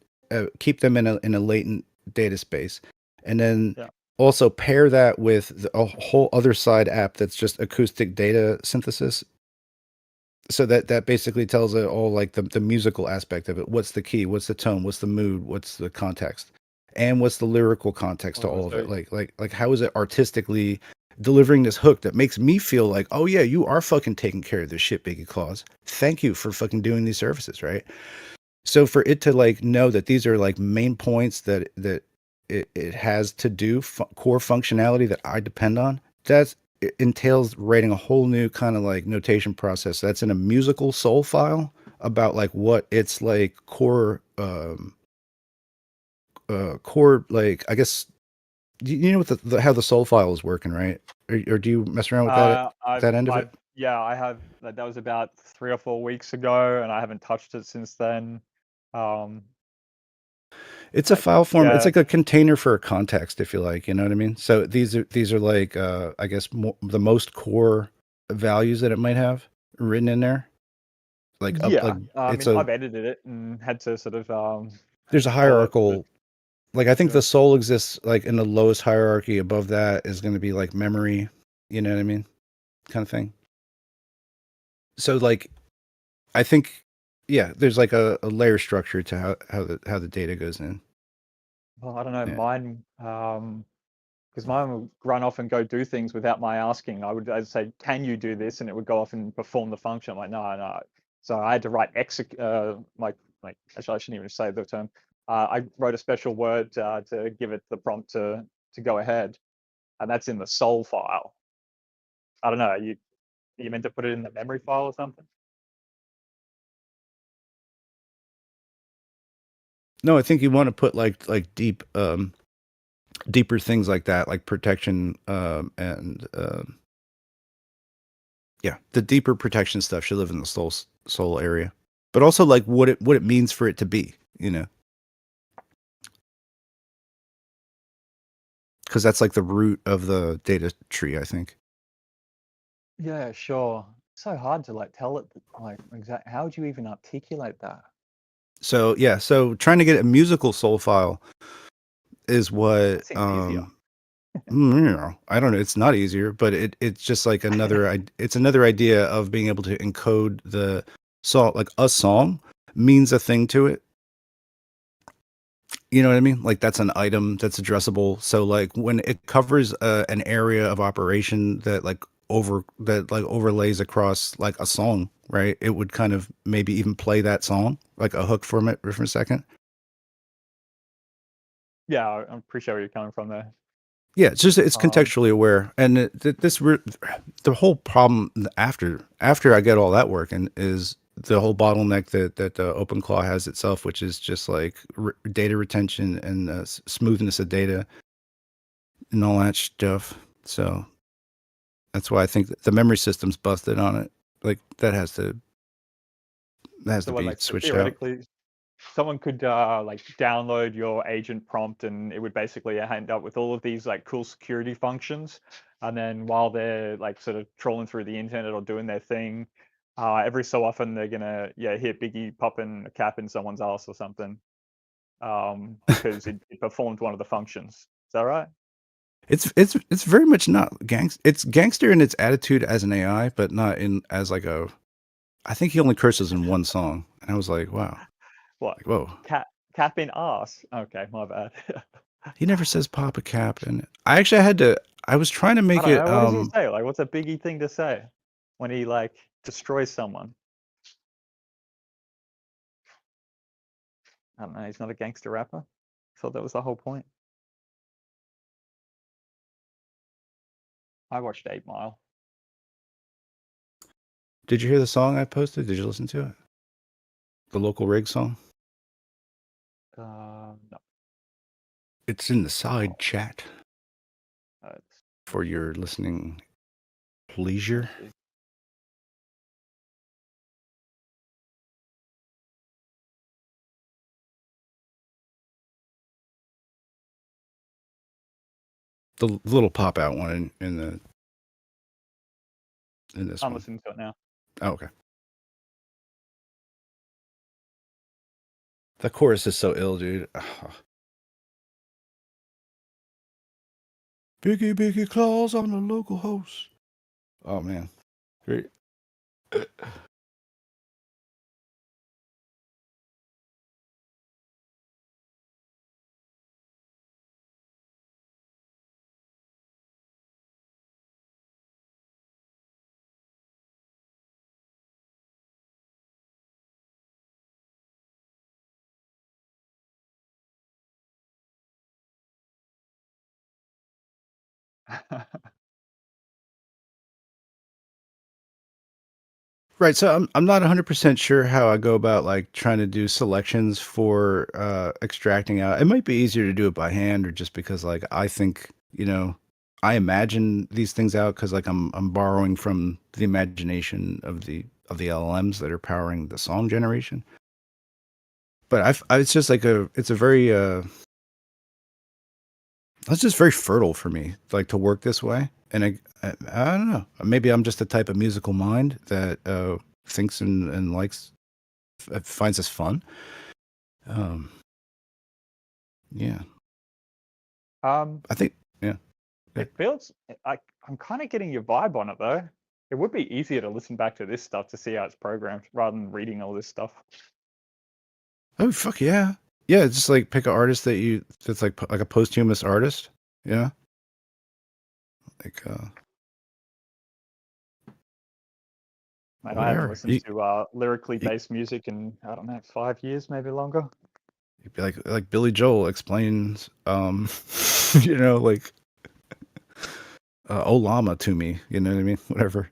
keep them in a latent data space, and then also pair that with a whole other side app that's just acoustic data synthesis. So that basically tells it all like the musical aspect of it. What's the key? What's the tone? What's the mood? What's the context? And what's the lyrical context to all of it? Like how is it artistically delivering this hook that makes me feel like, oh yeah, you are fucking taking care of this shit, Biggie Claus. Thank you for fucking doing these services, right? So for it to like know that these are like main points that it has to do core functionality that I depend on, it entails writing a whole new kind of like notation process that's in a musical soul file about like what its like core like I guess you know what how the soul file is working, right? Or do you mess around with that end of it? Yeah, I have. That was about 3 or 4 weeks ago, and I haven't touched it since then. It's a file format. It's like a container for a context, if you like. You know what I mean? So these are like I guess the most core values that it might have written in there. Like yeah, I've edited it and had to sort of there's a hierarchical. Like I think the soul exists like in the lowest hierarchy. Above that is going to be like memory. You know what I mean? Kind of thing. So like, I think, yeah, there's like a layer structure to how the data goes in. Well, I don't know, mine, because mine would run off and go do things without my asking. I'd say, "Can you do this?" and it would go off and perform the function. I'm like, no. So I had to write actually, I shouldn't even say the term. I wrote a special word to give it the prompt to go ahead, and that's in the soul file. I don't know. You meant to put it in the memory file or something? No, I think you want to put like deep deeper things like that, like protection and yeah, the deeper protection stuff should live in the soul area. But also like what it means for it to be, you know. Because that's like the root of the data tree, I think. Yeah, sure. So hard to like tell it like exactly. How would you even articulate that? So yeah, so trying to get a musical soul file is what easier. I don't know. It's not easier, but it's just like it's another idea of being able to encode the song. Like a song means a thing to it. You know what I mean? Like that's an item that's addressable. So like when it covers an area of operation that overlays across like a song, right? It would kind of maybe even play that song, like a hook for a second. Yeah, I appreciate where you're coming from there. Yeah, it's contextually aware, and the whole problem after I get all that working is the whole bottleneck that OpenClaw has itself, which is just like data retention and smoothness of data and all that stuff. So that's why I think the memory system's busted on it. Like that has to be switched out. Someone could like download your agent prompt, and it would basically end up with all of these like cool security functions. And then while they're like sort of trolling through the internet or doing their thing, every so often they're gonna hear Biggie popping a cap in someone's ass or something, because it performed one of the functions. Is that right? It's very much not It's gangster in its attitude as an AI, but not as like I think he only curses in one song, and I was like, wow, What? like, whoa. Cap in ass. Okay, my bad. He never says Papa Cap, and I actually had to. I was trying to I make don't it. know. What does he say? Like, what's a Biggie thing to say when he like destroys someone? I don't know. He's not a gangster rapper. Thought that was the whole point. I watched 8 Mile. Did you hear the song I posted? Did you listen to it? The local rig song. No. It's in the side chat It's, for your listening pleasure. The little pop out one in this I'm one. listening to it now. Oh, okay. The chorus is so ill, dude. Biggie claws on the local host. Oh man, great. Right, so I'm not 100% sure how I go about like trying to do selections for extracting out. It might be easier to do it by hand, or just because like I think, I imagine these things out because like I'm borrowing from the imagination of the LLMs that are powering the song generation. But it's just like it's a very it's just very fertile for me, like to work this way. And I don't know. Maybe I'm just the type of musical mind that thinks and likes, finds this fun. Yeah. I think, yeah. It feels like I'm kind of getting your vibe on it though. It would be easier to listen back to this stuff to see how it's programmed rather than reading all this stuff. Oh fuck yeah. Yeah, just like pick an artist that's like a posthumous artist. Yeah. Like Man, I haven't whatever. listened to lyrically based music in, I don't know, 5 years, maybe longer. You'd be like Billy Joel explains like Olama to me, you know what I mean? Whatever.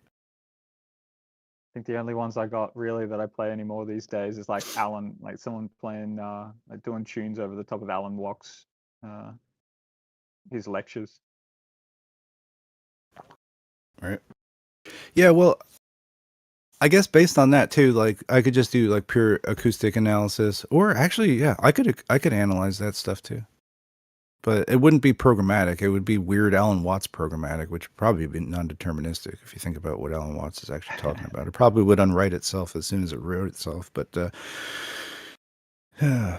I think the only ones I got really that I play anymore these days is like Alan, like someone playing, like doing tunes over the top of Alan Watt's, his lectures. Right. Yeah, well, I guess based on that too, like I could just do like pure acoustic analysis, or actually, yeah, I could analyze that stuff too. But it wouldn't be programmatic. It would be weird Alan Watts programmatic, which would probably be non-deterministic if you think about what Alan Watts is actually talking about. It probably would unwrite itself as soon as it wrote itself. But yeah,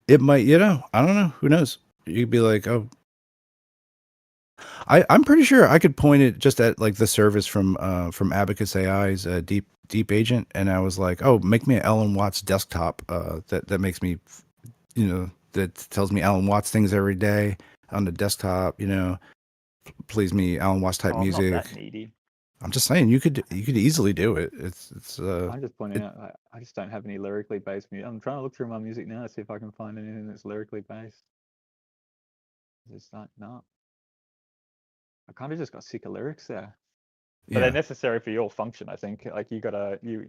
it might, I don't know. Who knows? You'd be like, oh, I'm pretty sure I could point it just at like the service from Abacus AI's Deep Agent, and I was like, oh, make me an Alan Watts desktop that makes me, that tells me Alan Watts things every day on the desktop, plays me Alan Watts type music. I'm not that needy. I'm just saying you could easily do it. It's I'm just pointing out I just don't have any lyrically based music. I'm trying to look through my music now to see if I can find anything that's lyrically based. It's like not. I kind of just got sick of lyrics there. But they're necessary for your function, I think. Like you gotta do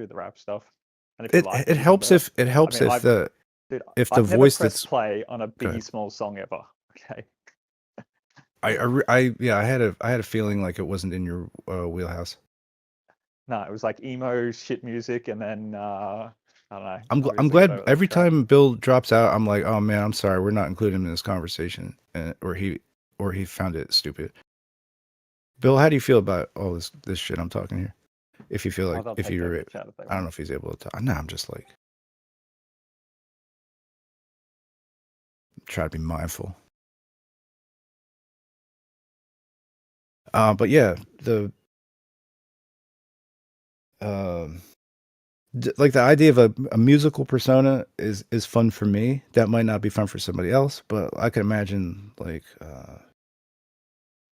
the rap stuff. And if you like it helps if the I've never voice that's play on a Biggie Small song ever. Okay. I had a feeling like it wasn't in your wheelhouse. No, it was like emo shit music, and then I don't know. I'm glad every time Bill drops out, I'm like, oh man, I'm sorry, we're not including him in this conversation, or he found it stupid. Bill, how do you feel about all this shit I'm talking here? If you feel like I don't know if he's able to talk. No, I'm just like try to be mindful. But yeah, like the idea of a musical persona is fun for me. That might not be fun for somebody else, but I can imagine like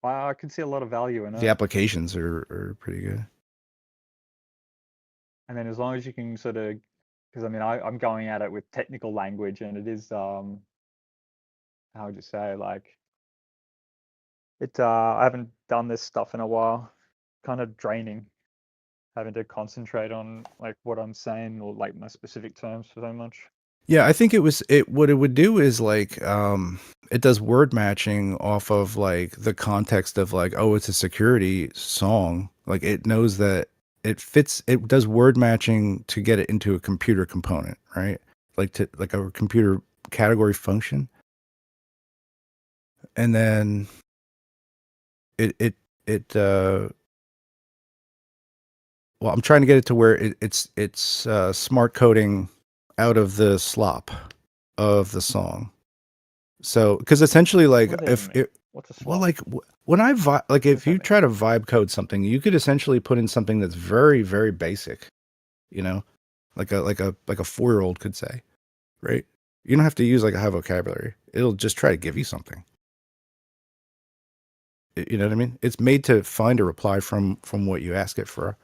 I can see a lot of value in the it. applications are pretty good. And then as long as you can sort of, because I mean, I'm going at it with technical language, and it is, how would you say, like, I haven't done this stuff in a while, kind of draining, having to concentrate on like what I'm saying or like my specific terms so much. Yeah, I think what it would do is like it does word matching off of like the context of like, oh, it's a security song. Like it knows that it does word matching to get it into a computer component, right? Like a computer category function. And then it well, I'm trying to get it to where it's smart coding out of the slop of the song. So, because essentially, like, What does that if even mean? it, What's a well, slot? like, when like, if that you mean? try to vibe code something, you could essentially put in something that's very, very basic, you know, like a 4-year-old could say, right? You don't have to use like a high vocabulary. It'll just try to give you something. You know what I mean? It's made to find a reply from what you ask it for.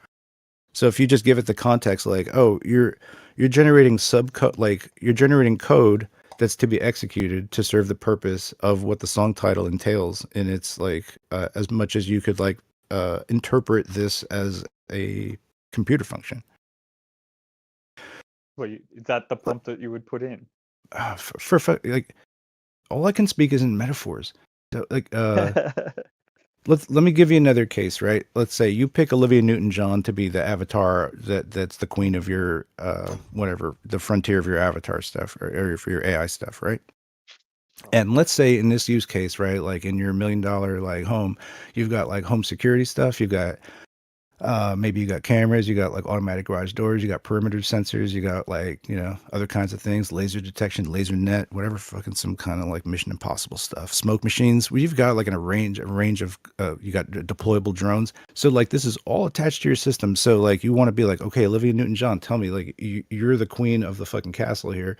So if you just give it the context, like, oh, you're generating subcode, like you're generating code that's to be executed to serve the purpose of what the song title entails, and it's like as much as you could like interpret this as a computer function. Well, is that the prompt that you would put in? For like, all I can speak is in metaphors. So, like, let me give you another case, right? Let's say you pick Olivia Newton-John to be the avatar that's the queen of your whatever, the frontier of your avatar stuff or for your AI stuff, right? And let's say in this use case, right, like in your $1 million like home, you've got like home security stuff, you've got maybe you got cameras, you got like automatic garage doors, you got perimeter sensors, you got like, you know, other kinds of things, laser detection, laser net, whatever, fucking some kind of like Mission Impossible stuff. Smoke machines, where you've got like a range of you got deployable drones. So like this is all attached to your system. So like you want to be like, okay, Olivia Newton-John, tell me, like you're the queen of the fucking castle here.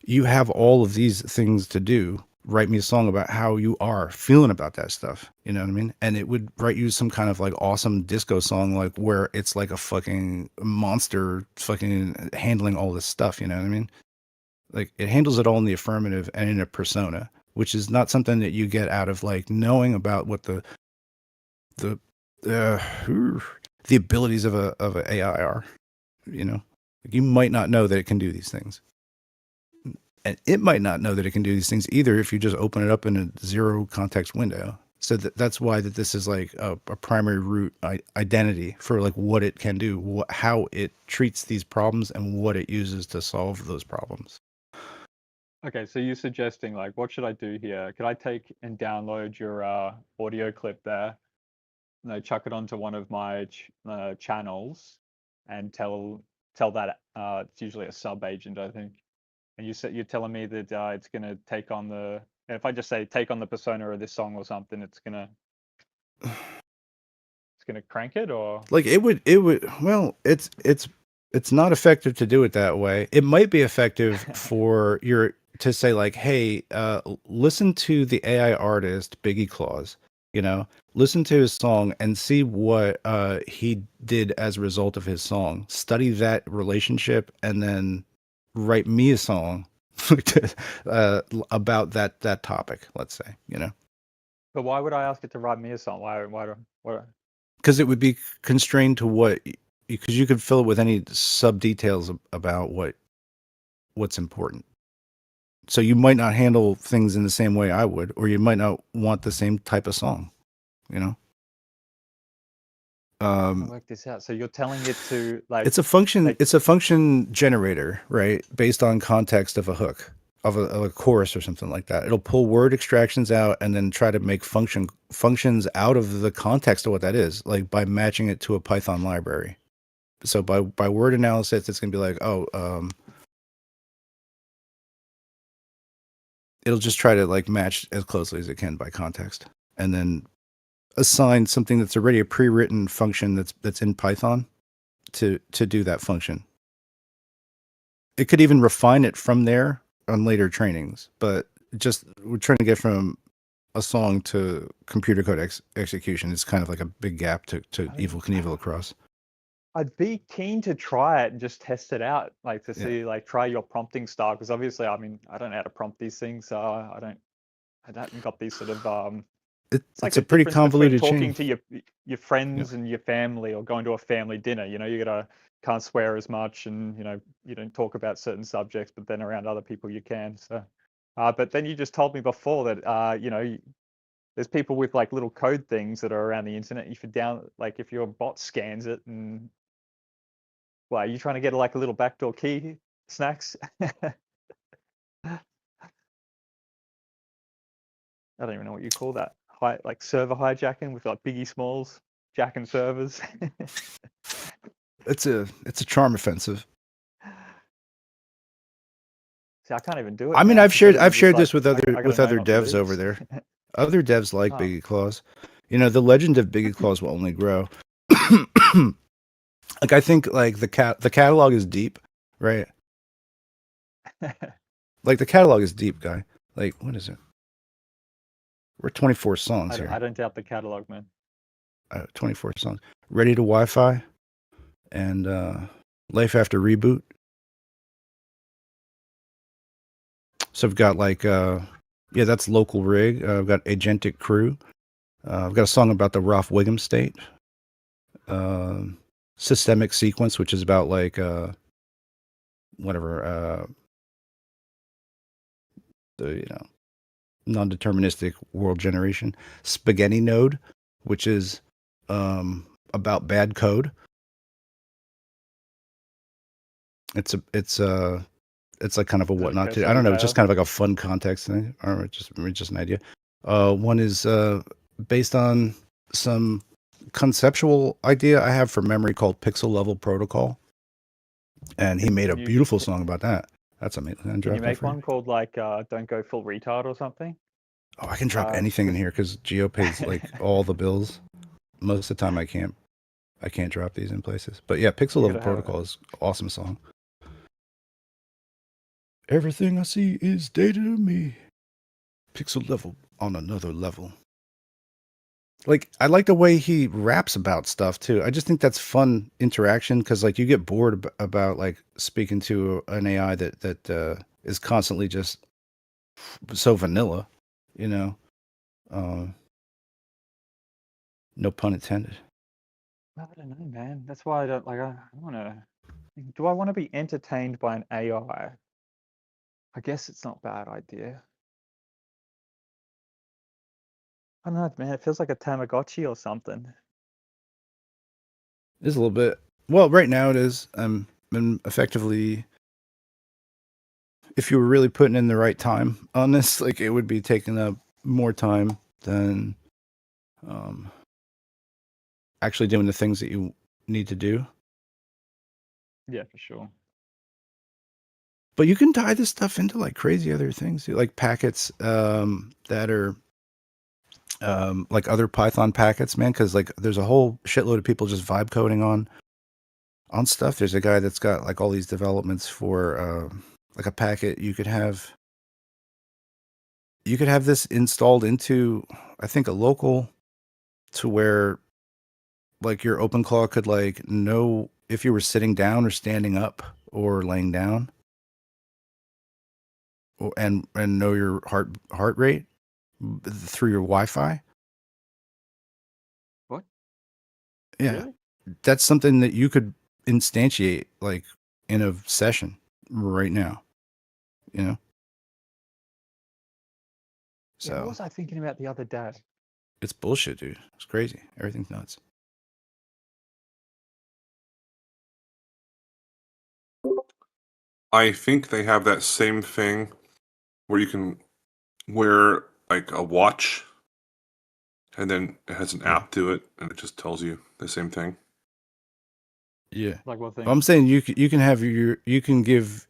You have all of these things to do. Write me a song about how you are feeling about that stuff. You know what I mean? And it would write you some kind of like awesome disco song, like where it's like a fucking monster fucking handling all this stuff. You know what I mean? Like it handles it all in the affirmative and in a persona, which is not something that you get out of like knowing about what the uh, the abilities of a AI are. You know, like you might not know that it can do these things. And it might not know that it can do these things either if you just open it up in a zero context window. So that's why that this is like a primary root identity for like what it can do, how it treats these problems, and what it uses to solve those problems. Okay, so you're suggesting like, what should I do here? Could I take and download your audio clip there, chuck it onto one of my channels, and tell that it's usually a sub agent, I think. And you're telling me that it's gonna take on the, if I just say take on the persona of this song or something, it's gonna crank it, or like it would well, it's not effective to do it that way. It might be effective for your to say like, hey, listen to the AI artist Biggie Claus, you know, listen to his song and see what he did as a result of his song. Study that relationship and then write me a song about that topic, let's say, you know. But why would I ask it to write me a song? Why? Because it would be constrained to what, because you could fill it with any sub details about what's important. So you might not handle things in the same way I would, or you might not want the same type of song, you know. I'll work this out. So you're telling it to like, it's a function. like, It's a function generator, right? Based on context of a hook, of a chorus or something like that. It'll pull word extractions out and then try to make functions out of the context of what that is, like by matching it to a Python library. So by word analysis, it's gonna be like, oh, it'll just try to like match as closely as it can by context, and then assign something that's already a pre-written function that's in Python to do that function. It could even refine it from there on later trainings, but just we're trying to get from a song to computer code execution is kind of like a big gap to Evel Knievel across. I'd be keen to try it and just test it out, like to see, like try your prompting style, because obviously, I mean, I don't know how to prompt these things, so I haven't got these sort of it's like a pretty difference between convoluted talking chain. to your friends and your family, or going to a family dinner. You know, can't swear as much, and you don't talk about certain subjects, but then around other people you can. So, but then you just told me before that there's people with like little code things that are around the internet. If your bot scans it, and well, are you trying to get like a little backdoor key, Snax? I don't even know what you call that. Like server hijacking with like Biggie Smalls jacking servers. It's a charm offensive. See, I can't even do it. I mean, now, I've shared like, this with I other gotta know not to devs do over this. there. Other devs like Oh. Biggie Claws. You know, the legend of Biggie Claws will only grow. Like I think like the catalog is deep, right? Like the catalog is deep, guy. Like what is it? We're 24 songs here. I don't doubt the catalog, man. 24 songs. Ready to Wi-Fi and Life After Reboot. So I've got like that's Local Rig. I've got Agentic Crew. I've got a song about the Ralph Wiggum state. Systemic Sequence, which is about like whatever the non-deterministic world generation. Spaghetti Node, which is about bad code. It's like kind of a whatnot to. I don't know. It's just kind of like a fun context thing, or just an idea. One is based on some conceptual idea I have for memory called Pixel Level Protocol, and he made a beautiful song about that. That's amazing. Can you make one called like "Don't Go Full Retard" or something? Oh, I can drop anything in here because Geo pays like all the bills. Most of the time, I can't drop these in places. But yeah, Pixel Level Protocol is an awesome song. Everything I see is data to me. Pixel Level on another level. Like, I like the way he raps about stuff too. I just think that's fun interaction because like you get bored about like speaking to an AI that is constantly just so vanilla, you know. No pun intended. I don't know, man. That's why I don't like. I want to. Do I want to be entertained by an AI? I guess it's not a bad idea. I don't know, man. It feels like a Tamagotchi or something. It is a little bit. Well, right now it is. And effectively, if you were really putting in the right time on this, like it would be taking up more time than actually doing the things that you need to do. Yeah, for sure. But you can tie this stuff into like crazy other things, like packets that are like other Python packets, man. Because like there's a whole shitload of people just vibe coding on stuff. There's a guy that's got like all these developments for like a packet. You could have this installed into, I think, a local, to where like your OpenClaw could like know if you were sitting down or standing up or laying down, and know your heart rate through your Wi-Fi. What? Yeah, really? That's something that you could instantiate like in a session right now. You know. So yeah, what was I thinking about the other day? It's bullshit, dude. It's crazy. Everything's nuts. I think they have that same thing where you can wear like a watch and then it has an app to it and it just tells you the same thing. Yeah. Like what thing? I'm saying you can give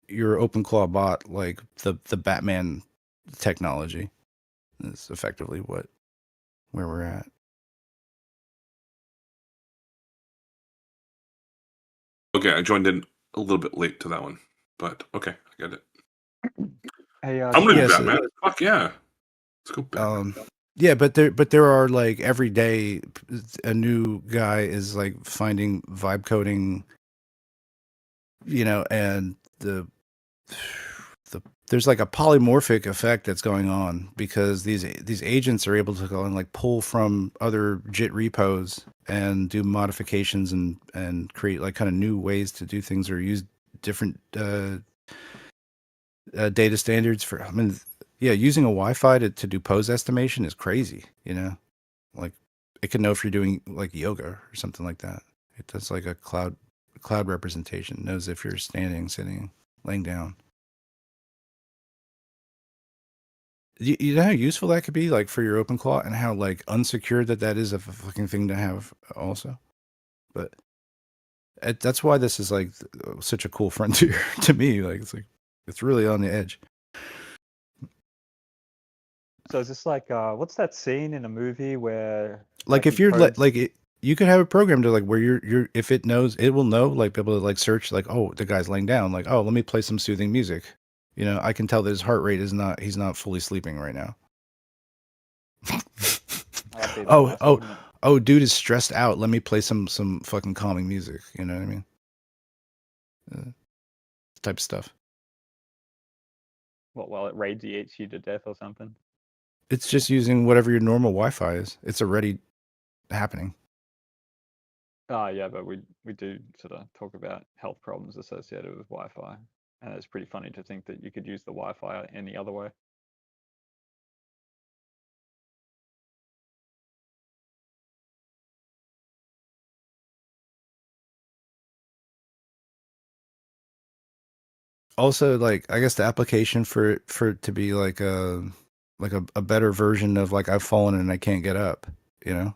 your OpenClaw bot like the Batman technology. That's effectively what where we're at. Okay, I joined in a little bit late to that one, but okay, I get it. Hey, I'm gonna do Yeah, so- Batman. Fuck yeah, let's go Batman. Yeah, but there are like every day a new guy is like finding vibe coding, you know, and there's like a polymorphic effect that's going on because these agents are able to go and like pull from other JIT repos and do modifications and create like kind of new ways to do things or use different data standards for. I mean, yeah, using a Wi-Fi to do pose estimation is crazy. You know, like it can know if you're doing like yoga or something like that. It does like a cloud representation, knows if you're standing, sitting, laying down. You know how useful that could be, like for your OpenClaw, and how like unsecured that is a fucking thing to have also. But that's why this is like such a cool frontier to me. Like it's really on the edge. So is this like what's that scene in a movie where Like if he you're codes- you could have a program to like where you're if it knows, it will know, like be able to like search like, oh, the guy's laying down, like, oh, let me play some soothing music. You know, I can tell that his heart rate he's not fully sleeping right now. that'd be Oh, nice, oh, wouldn't it? oh, dude is stressed out. Let me play some fucking calming music. You know what I mean? Type of stuff. What, well, it radiates you to death or something? It's just using whatever your normal Wi-Fi is. It's already happening. Oh yeah, but we do sort of talk about health problems associated with Wi-Fi, and it's pretty funny to think that you could use the Wi-Fi any other way. Also, like I guess the application for it to be like a better version of like I've fallen and I can't get up. You know,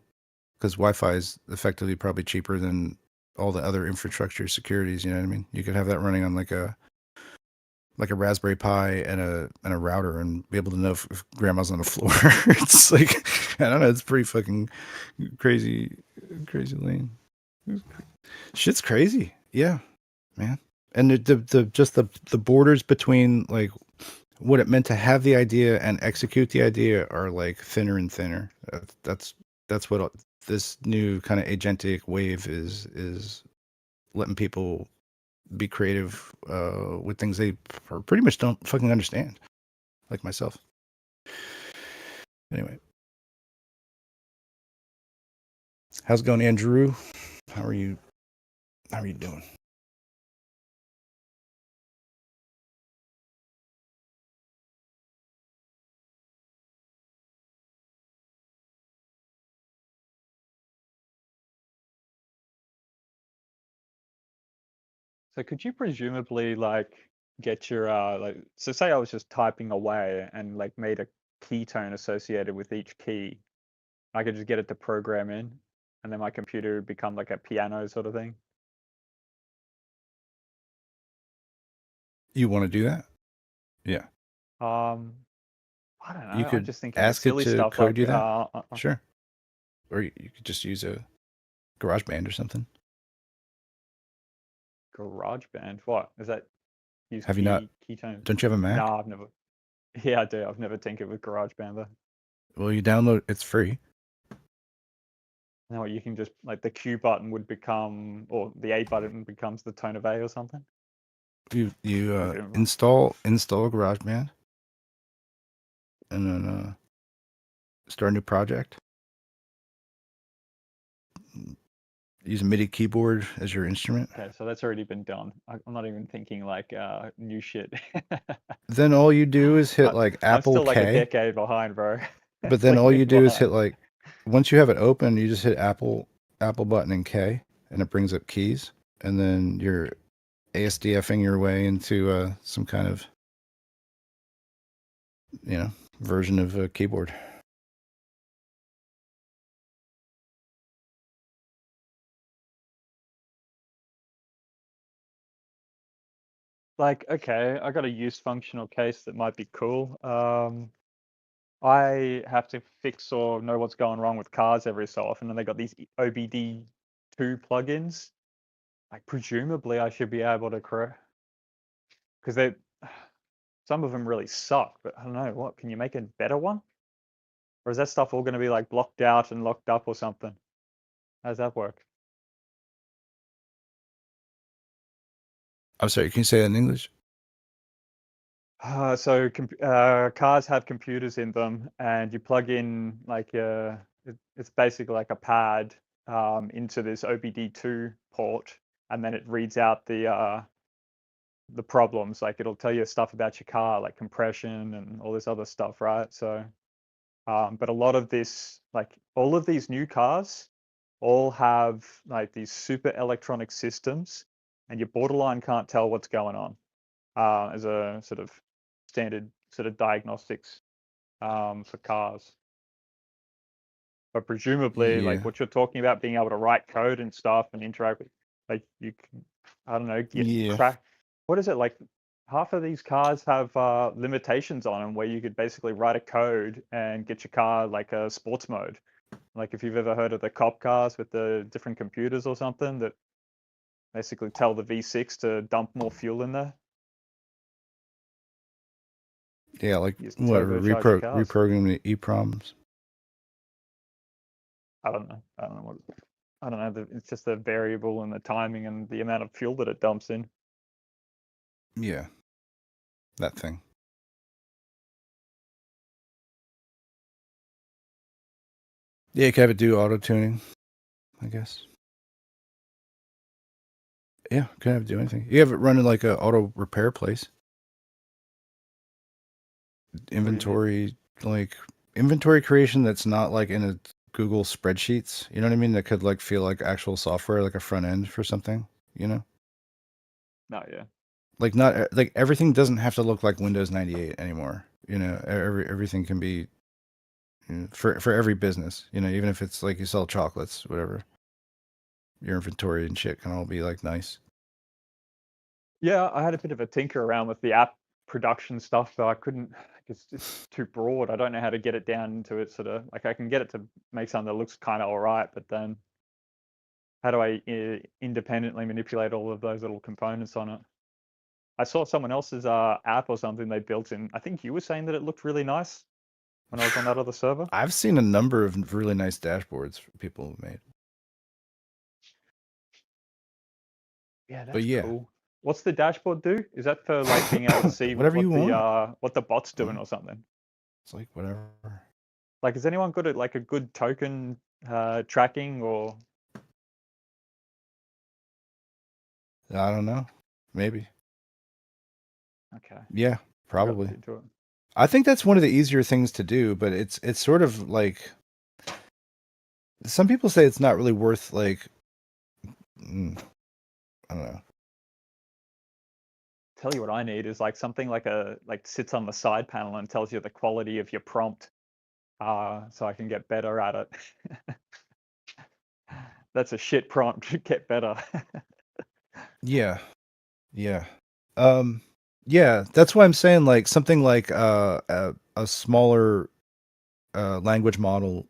because Wi-Fi is effectively probably cheaper than all the other infrastructure securities. You know what I mean? You could have that running on like a Raspberry Pi and a router and be able to know if grandma's on the floor. It's like, I don't know, it's pretty fucking crazy lane. Shit's crazy. Yeah, man. And the just the borders between like what it meant to have the idea and execute the idea are like thinner and thinner. That's what this new kind of agentic wave is letting people be creative with things they pretty much don't fucking understand, like myself. Anyway, how's it going, Andrew? How are you doing? So could you presumably like get your like, so say I was just typing away and like made a key tone associated with each key, I could just get it to program in, and then my computer would become like a piano sort of thing. You want to do that? Yeah. I don't know. You I'm could just thinking of ask it silly to stuff code like you that. Sure. Or you could just use a GarageBand or something. GarageBand. What is that? Use Have you not? keytone. Don't you have a Mac? No, I've never. Yeah, I do. I've never tinkered with GarageBand though. Well, you download. It's free. No, you can just like the Q button would become, or the A button becomes the tone of A or something. You Okay. install GarageBand, and then start a new project. Use a MIDI keyboard as your instrument. Okay, so that's already been done. I'm not even thinking like new shit. Then all you do is hit like I'm Apple still like a K. decade behind, bro. But then Leave all me you do is alone. hit like, once you have it open, you just hit Apple button and K, and it brings up keys, and then you're ASDFing your way into some kind of, version of a keyboard. Like, okay, I got a use functional case that might be cool. I have to fix or know what's going wrong with cars every so often, and they got these OBD2 plugins. Like presumably, I should be able to correct because they some of them really suck. But I don't know. What can you make a better one? Or is that stuff all going to be like blocked out and locked up or something? How does that work? I'm sorry, can you say that in English? So cars have computers in them, and you plug in like it's basically like a pad into this OBD2 port, and then it reads out the problems. Like it'll tell you stuff about your car, like compression and all this other stuff, right? So, but a lot of this, like all of these new cars, all have like these super electronic systems, and you borderline can't tell what's going on as a sort of standard sort of diagnostics for cars. But presumably, Yeah. like what you're talking about, being able to write code and stuff and interact with, like you can, I don't know, Yeah. crack. What is it like? Half of these cars have limitations on them where you could basically write a code and get your car like a sports mode. Like if you've ever heard of the cop cars with the different computers or something that basically tell the V6 to dump more fuel in there. Yeah, like Use what turbocharge your cars. reprogram the EPROMs. I don't know. I don't know what. I don't know. It's just a variable in the timing and the amount of fuel that it dumps in. Yeah. That thing. Yeah, you can have it do auto tuning, I guess. Yeah, can have it do anything. You have it running like a auto repair place. Inventory, like inventory creation that's not like in a Google spreadsheets. You know what I mean? That could like feel like actual software, like a front end for something. You know? No, yeah. Like not like everything doesn't have to look like Windows 98 anymore. You know, everything can be for every business. You know, even if it's like you sell chocolates, whatever. Your inventory and shit can all be like nice. Yeah, I had a bit of a tinker around with the app production stuff, but I couldn't. It's too broad. I don't know how to get it down into it. Sort of like I can get it to make something that looks kind of all right, but then how do I independently manipulate all of those little components on it? I saw someone else's app or something they built in. I think you were saying that it looked really nice when I was on that other server. I've seen a number of really nice dashboards people have made. Yeah, that's But yeah. cool. What's the dashboard do? Is that for like being able to see Whatever you want. what the bot's doing or something? It's like whatever. Like, has anyone got like a good token tracking or? I don't know. Maybe. Okay. Yeah, probably. Look into it. I think that's one of the easier things to do, but it's sort of like some people say it's not really worth like I don't know. Tell you what I need is like something like sits on the side panel and tells you the quality of your prompt, so I can get better at it. That's a shit prompt. Get better. Yeah. Yeah. Yeah, that's why I'm saying like something like a smaller language model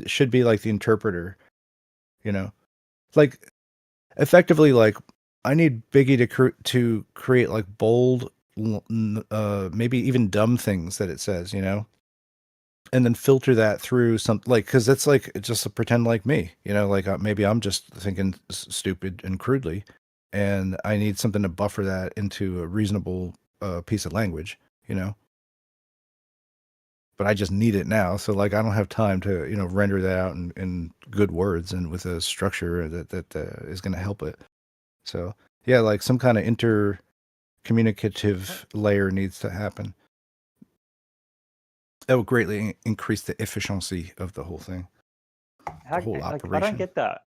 should be like the interpreter, you know. Like effectively like I need Biggie to create like bold maybe even dumb things that it says, you know. And then filter that through some like cuz it's like just a pretend like me, you know, like maybe I'm just thinking stupid and crudely and I need something to buffer that into a reasonable piece of language, you know. But I just need it now, so like I don't have time to, you know, render that out in good words and with a structure that is going to help it. So, yeah, like some kind of intercommunicative layer needs to happen. That will greatly increase the efficiency of the whole thing. The whole operation. I don't get that.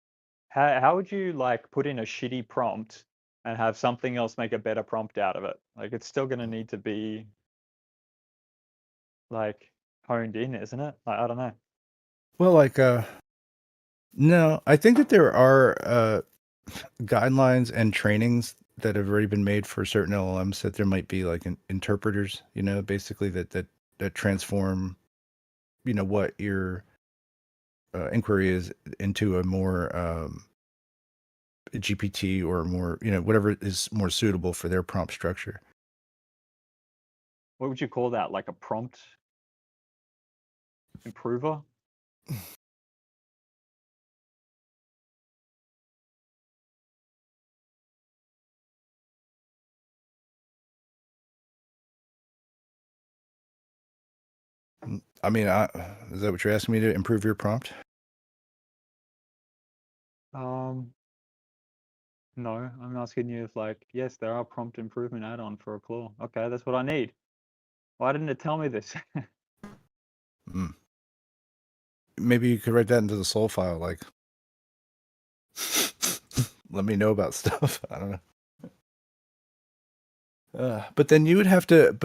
How would you like put in a shitty prompt and have something else make a better prompt out of it? Like it's still going to need to be like honed in, isn't it? Like, I don't know. Well, like no, I think that there are guidelines and trainings that have already been made for certain LLMs that there might be like interpreters, you know, basically that transform what your inquiry is into a more GPT or more, whatever is more suitable for their prompt structure. What would you call that? Like a prompt improver? I mean, is that what you're asking me, to improve your prompt? No, I'm asking you if, like, yes, there are prompt improvement add-on for a claw. Okay, that's what I need. Why didn't it tell me this? Maybe you could write that into the soul file, like, let me know about stuff. I don't know. But then you would have to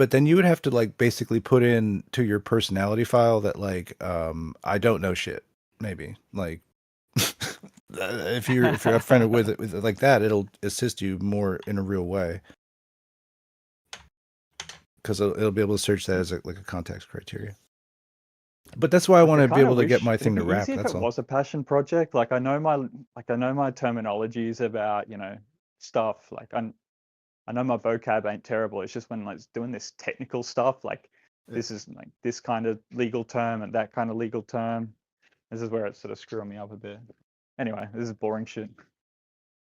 like basically put in to your personality file that, like, I don't know shit. Maybe, like, if you're upfront with it like that, it'll assist you more in a real way, because it'll be able to search that as like a context criteria. But that's why I want to be able to get my thing to wrap. It'd be easy if That's it all. was a passion project. Like, I know my terminologies about, stuff. Like, I know my vocab ain't terrible. It's just when, like, doing this technical stuff, like, this is like this kind of legal term and that kind of legal term. This is where it's sort of screwing me up a bit. Anyway, this is boring shit.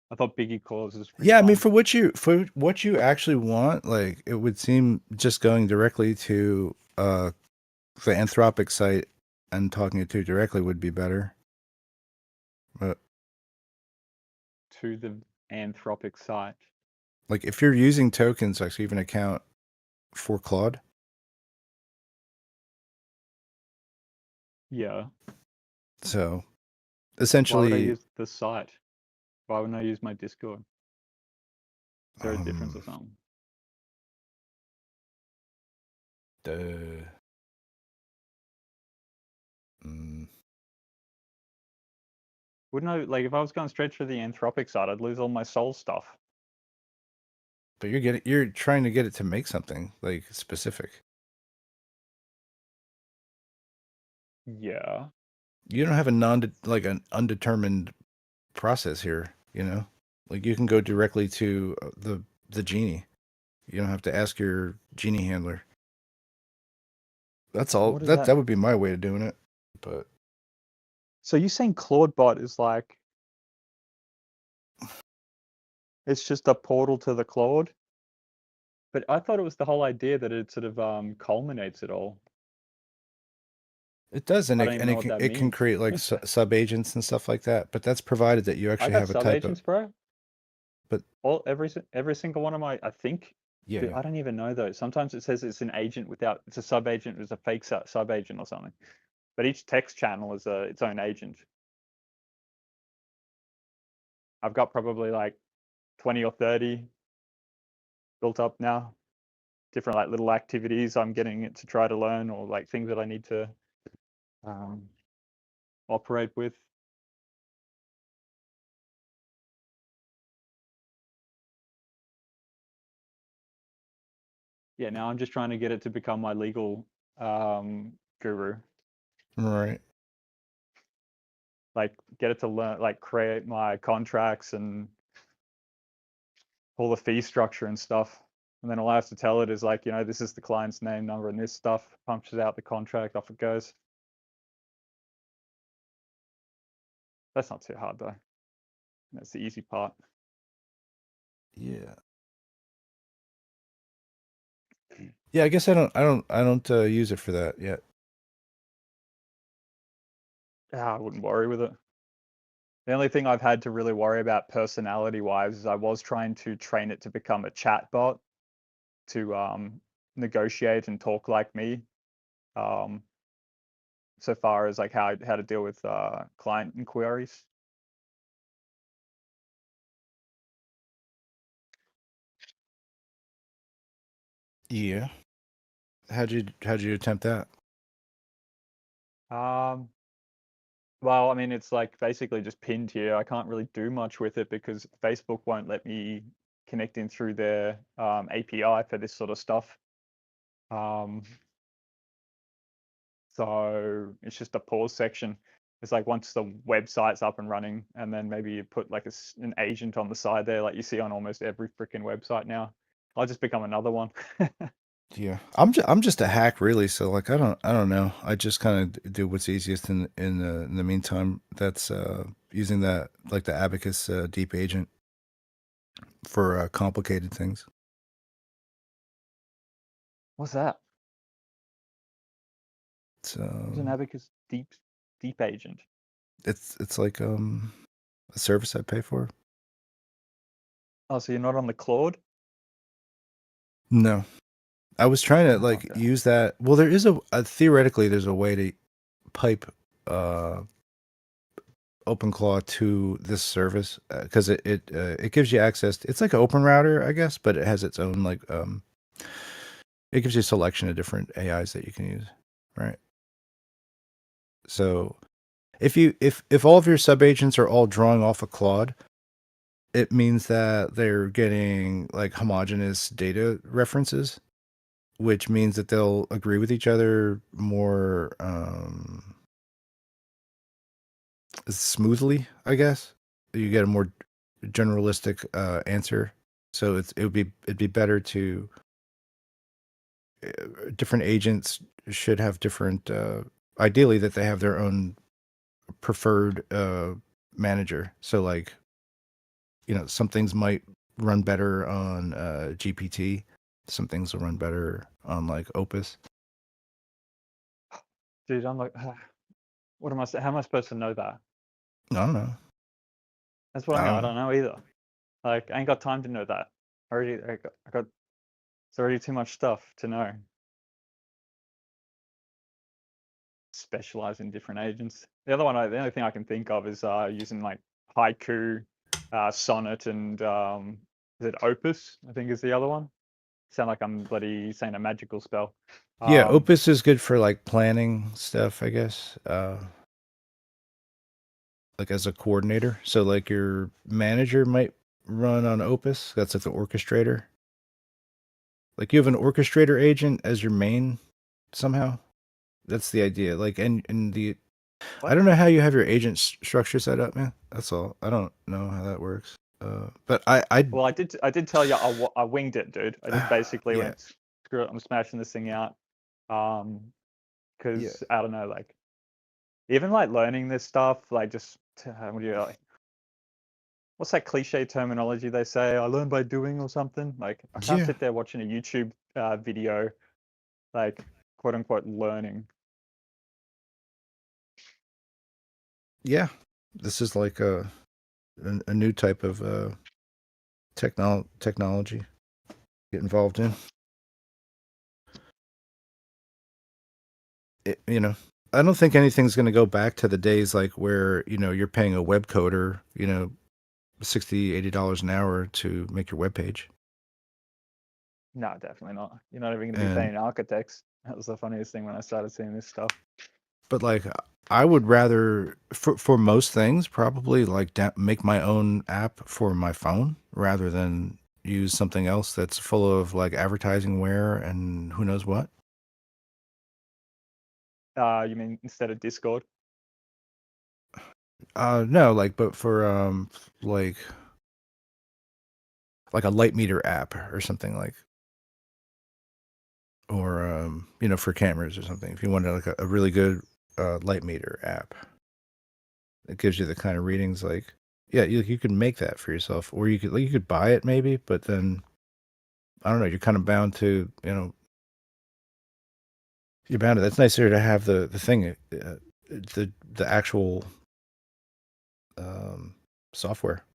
I thought Biggie calls was pretty Yeah, I mean, fun. for what you actually want, like, it would seem just going directly to the Anthropic site and talking it to directly would be better. But To the Anthropic site. like, if you're using tokens, like, so you have an account for Claude. Yeah. So Why essentially, would I use the site? Why wouldn't I use my Discord? Is there a difference or something? Wouldn't I, like, if I was going straight through the Anthropic side, I'd lose all my soul stuff. But you're trying to get it to make something like specific. Yeah. You don't have an undetermined process here, Like, you can go directly to the genie. You don't have to ask your genie handler. That's all. What is That would be my way of doing it. But so you saying Claudebot is like, it's just a portal to the Claude? But I thought it was the whole idea that it sort of culminates it all. it does, and I don't even know what that it can means. create like sub agents and stuff like that. But that's provided that you I actually got have a sub type agents, of. bro. But every single one of my, I think. Yeah, Dude, I don't even know though. Sometimes it says it's an agent it's a sub agent, it's a fake sub agent or something. But each text channel is its own agent. I've got probably like 20 or 30 built up now. Different, like, little activities I'm getting it to try to learn, or like things that I need to operate with. Yeah, now I'm just trying to get it to become my legal guru. right. Like, get it to learn, like, create my contracts and all the fee structure and stuff. And then all I have to tell it is, like, this is the client's name, number, and this stuff. Punches out the contract, off it goes. That's not too hard though. That's the easy part. Yeah. Yeah, I guess I don't use it for that yet. I wouldn't worry with it. The only thing I've had to really worry about personality-wise is I was trying to train it to become a chatbot to negotiate and talk like me. So far as, like, how to deal with client inquiries. Yeah. How'd you attempt that? Well, I mean, it's like basically just pinned here. I can't really do much with it because Facebook won't let me connect in through their API for this sort of stuff. So it's just a pause section. It's like once the website's up and running, and then maybe you put like an agent on the side there, like you see on almost every freaking website now. I'll just become another one. Yeah, I'm just a hack really. So like I don't know. I just kind of do what's easiest in the meantime. That's using that like the Abacus deep agent for complicated things. What's that? It's Who's an Abacus deep agent? it's like a service I pay for. Oh, so you're not on the Claude? No, I was trying to Oh, like okay. use that. Well, there is a theoretically there's a way to pipe OpenClaw to this service because it gives you access. It's like an open router, I guess, but it has its own like it gives you a selection of different AIs that you can use, right? So if all of your subagents are all drawing off a Claude, it means that they're getting like homogeneous data references, which means that they'll agree with each other more smoothly, I guess. You get a more generalistic answer. So it'd be better to different agents should have different ideally that they have their own preferred manager. So like some things might run better on GPT. Some things will run better on like Opus. Dude, I'm like, what am I? How am I supposed to know that? I don't know. That's what I mean. I don't know either. Like, I ain't got time to know that. I got. It's already too much stuff to know. Specialize in different agents. The only thing I can think of is using like Haiku, Sonnet, and is it Opus? I think is the other one. Sound like I'm bloody saying a magical spell. Yeah, Opus is good for like planning stuff, I guess. Like as a coordinator. So like your manager might run on Opus. That's like the orchestrator. Like you have an orchestrator agent as your main somehow. That's the idea. Like and the What? I don't know how you have your agent structure set up, man. That's all. I don't know how that works. But Well, I did tell you I winged it, dude. I just basically yeah. went, screw it, I'm smashing this thing out. Because I don't know, like even like learning this stuff, like just what do you like? What's that cliche terminology they say? I learn by doing or something. Like I can't Yeah. sit there watching a YouTube video, like quote unquote learning. Yeah. This is like a new type of technology get involved in. I don't think anything's going to go back to the days like where you're paying a web coder $60-$80 an hour to make your web page. No, definitely not. You're not even going to be paying architects. That was the funniest thing when I started seeing this stuff. But like I would rather for most things probably like make my own app for my phone rather than use something else that's full of like advertising ware and who knows what. You mean instead of Discord? No, like but for like a light meter app or something like, or for cameras or something. If you wanted like a really good light meter app, it gives you the kind of readings like, yeah, you could make that for yourself, or you could buy it maybe, but then I don't know, you're kind of bound to you're bound to. That's nicer to have the thing, the actual software.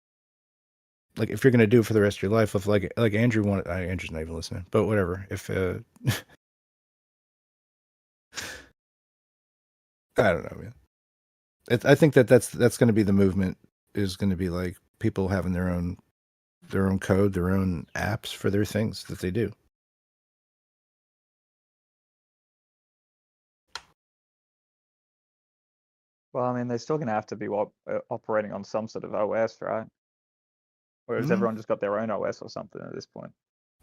Like if you're gonna do it for the rest of your life, with like Andrew wanted, Andrew's not even listening, but whatever. If I don't know, man. I think that's going to be the movement. Is going to be like people having their own code, their own apps for their things that they do. Well, I mean, they're still going to have to be operating on some sort of OS, right? Or has everyone just got their own OS or something at this point?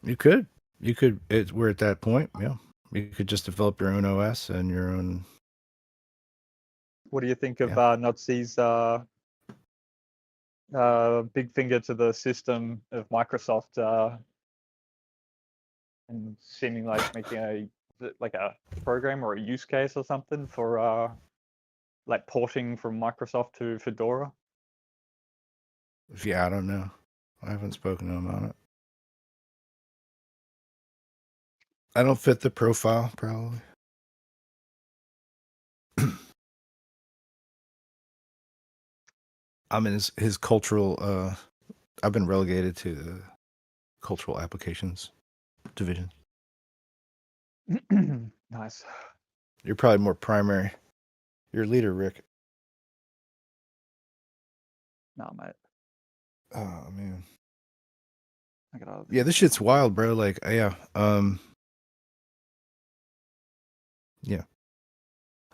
You could. We're at that point. Yeah, you could just develop your own OS and your own What do you think of Yeah. Nazi's big finger to the system of Microsoft and seeming like making a program or a use case or something for like porting from Microsoft to Fedora? Yeah, I don't know. I haven't spoken to him on it. I don't fit the profile, probably. I'm in his cultural. I've been relegated to the cultural applications division. Nice. You're probably more primary. You're a leader, Rick. No, mate. Oh man. I got other Yeah, things this to shit's do. wild, bro. Like, yeah. Yeah.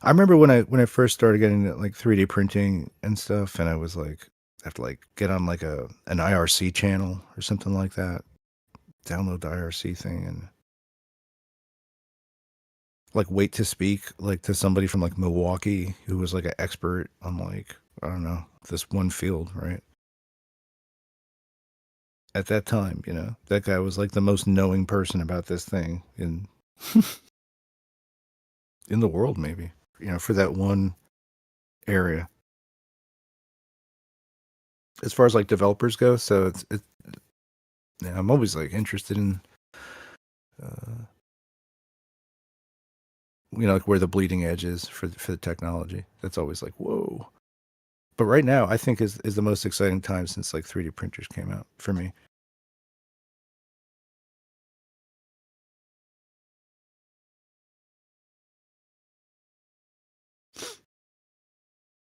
I remember when I first started getting into, like 3D printing and stuff, and I was like, I have to like get on like an IRC channel or something like that. Download the IRC thing and like wait to speak like to somebody from like Milwaukee who was like an expert on like, I don't know, this one field, right? At that time, you know, that guy was like the most knowing person about this thing in in the world, maybe, you know, for that one area. As far as like developers go, so it's yeah, I'm always like interested in you know, like where the bleeding edge is for the technology. That's always like, whoa. But right now, I think is the most exciting time since like 3D printers came out for me.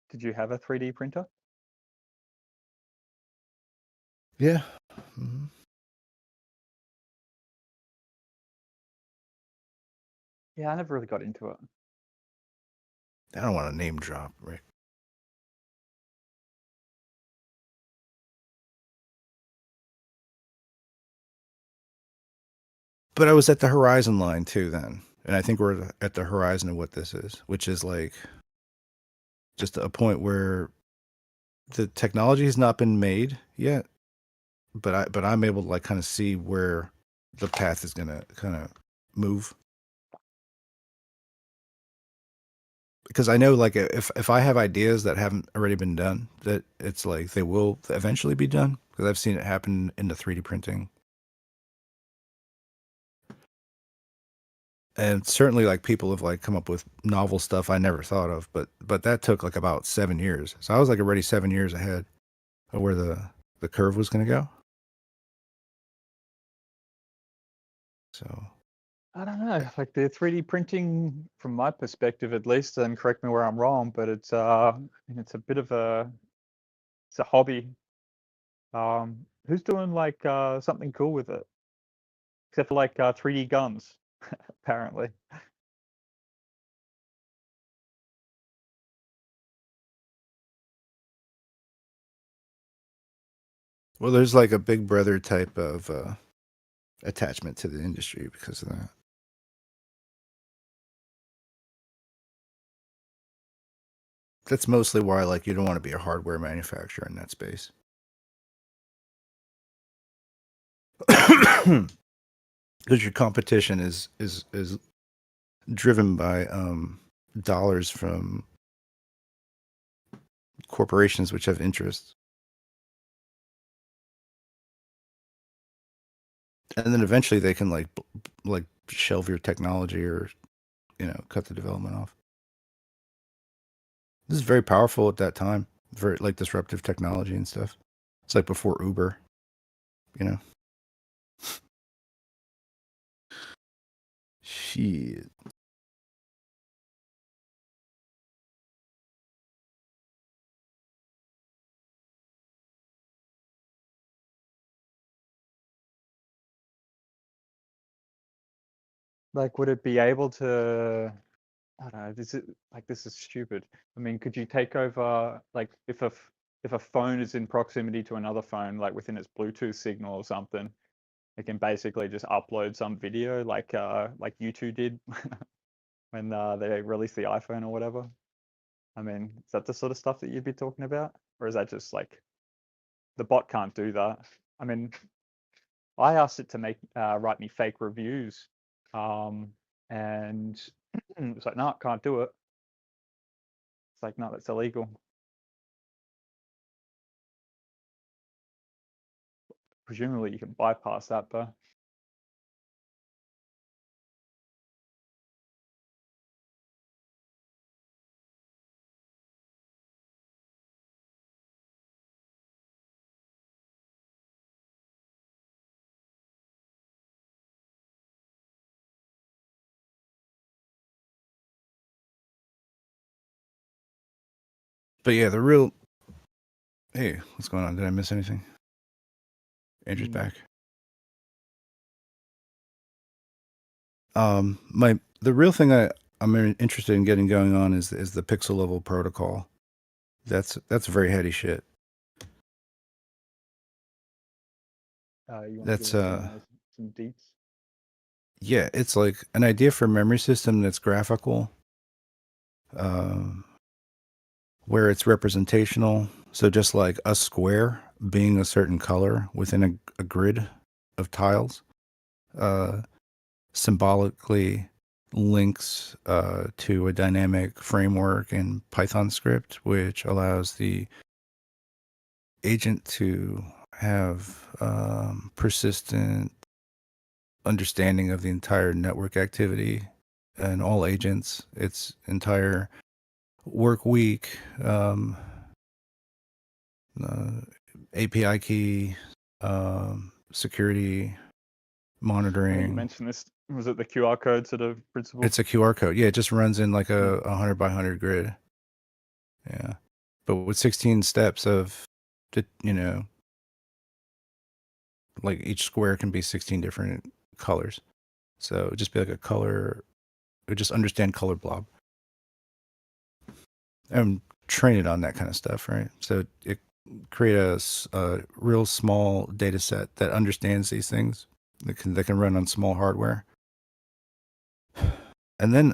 Did you have a 3D printer? Yeah. Mm-hmm. Yeah, I never really got into it. I don't want to name drop, Rick. But I was at the horizon line too then. And I think we're at the horizon of what this is, which is like just a point where the technology has not been made yet, but I'm able to like kind of see where the path is going to kind of move. Because I know like if I have ideas that haven't already been done, that it's like they will eventually be done because I've seen it happen in the 3D printing. And certainly like people have like come up with novel stuff I never thought of, but that took like about 7 years. So I was like already 7 years ahead of where the curve was going to go. So I don't know, like the 3D printing, from my perspective at least, and correct me where I'm wrong, but it's it's a bit of it's a hobby. Who's doing like something cool with it? Except for like 3D guns, apparently. well, there's like a big brother type of attachment to the industry because of that. That's mostly why like you don't want to be a hardware manufacturer in that space. Because your competition is driven by dollars from corporations which have interests, and then eventually they can like shelve your technology or you know cut the development off. This is very powerful at that time, very like disruptive technology and stuff. It's like before Uber, you know. Shit. Like, would it be able to? I don't know. This is stupid. I mean, could you take over like if a phone is in proximity to another phone, like within its Bluetooth signal or something, it can basically just upload some video like U2 did when they released the iPhone or whatever. I mean, is that the sort of stuff that you'd be talking about? Or is that just like the bot can't do that? I mean, I asked it to write me fake reviews, and it's like, no, it can't do it. It's like, no, that's illegal. Presumably, you can bypass that, though. But yeah, the real. Hey, what's going on? Did I miss anything? Andrew's back. The real thing I'm interested in getting going on is the pixel level protocol. That's very heady shit. You want That's to give some deets? Yeah, it's like an idea for a memory system that's graphical, where it's representational. So just like a square being a certain color within a grid of tiles, symbolically links to a dynamic framework in Python script, which allows the agent to have persistent understanding of the entire network activity and all agents, its entire work week, API key, security, monitoring. Yeah, you mentioned this. Was it the QR code sort of principle? It's a QR code. Yeah, it just runs in like a 100 by 100 grid. Yeah. But with 16 steps of, like each square can be 16 different colors. So it'd just be like a color, it would just understand color blob. And train it on that kind of stuff, right? So it create a real small data set that understands these things that can run on small hardware. And then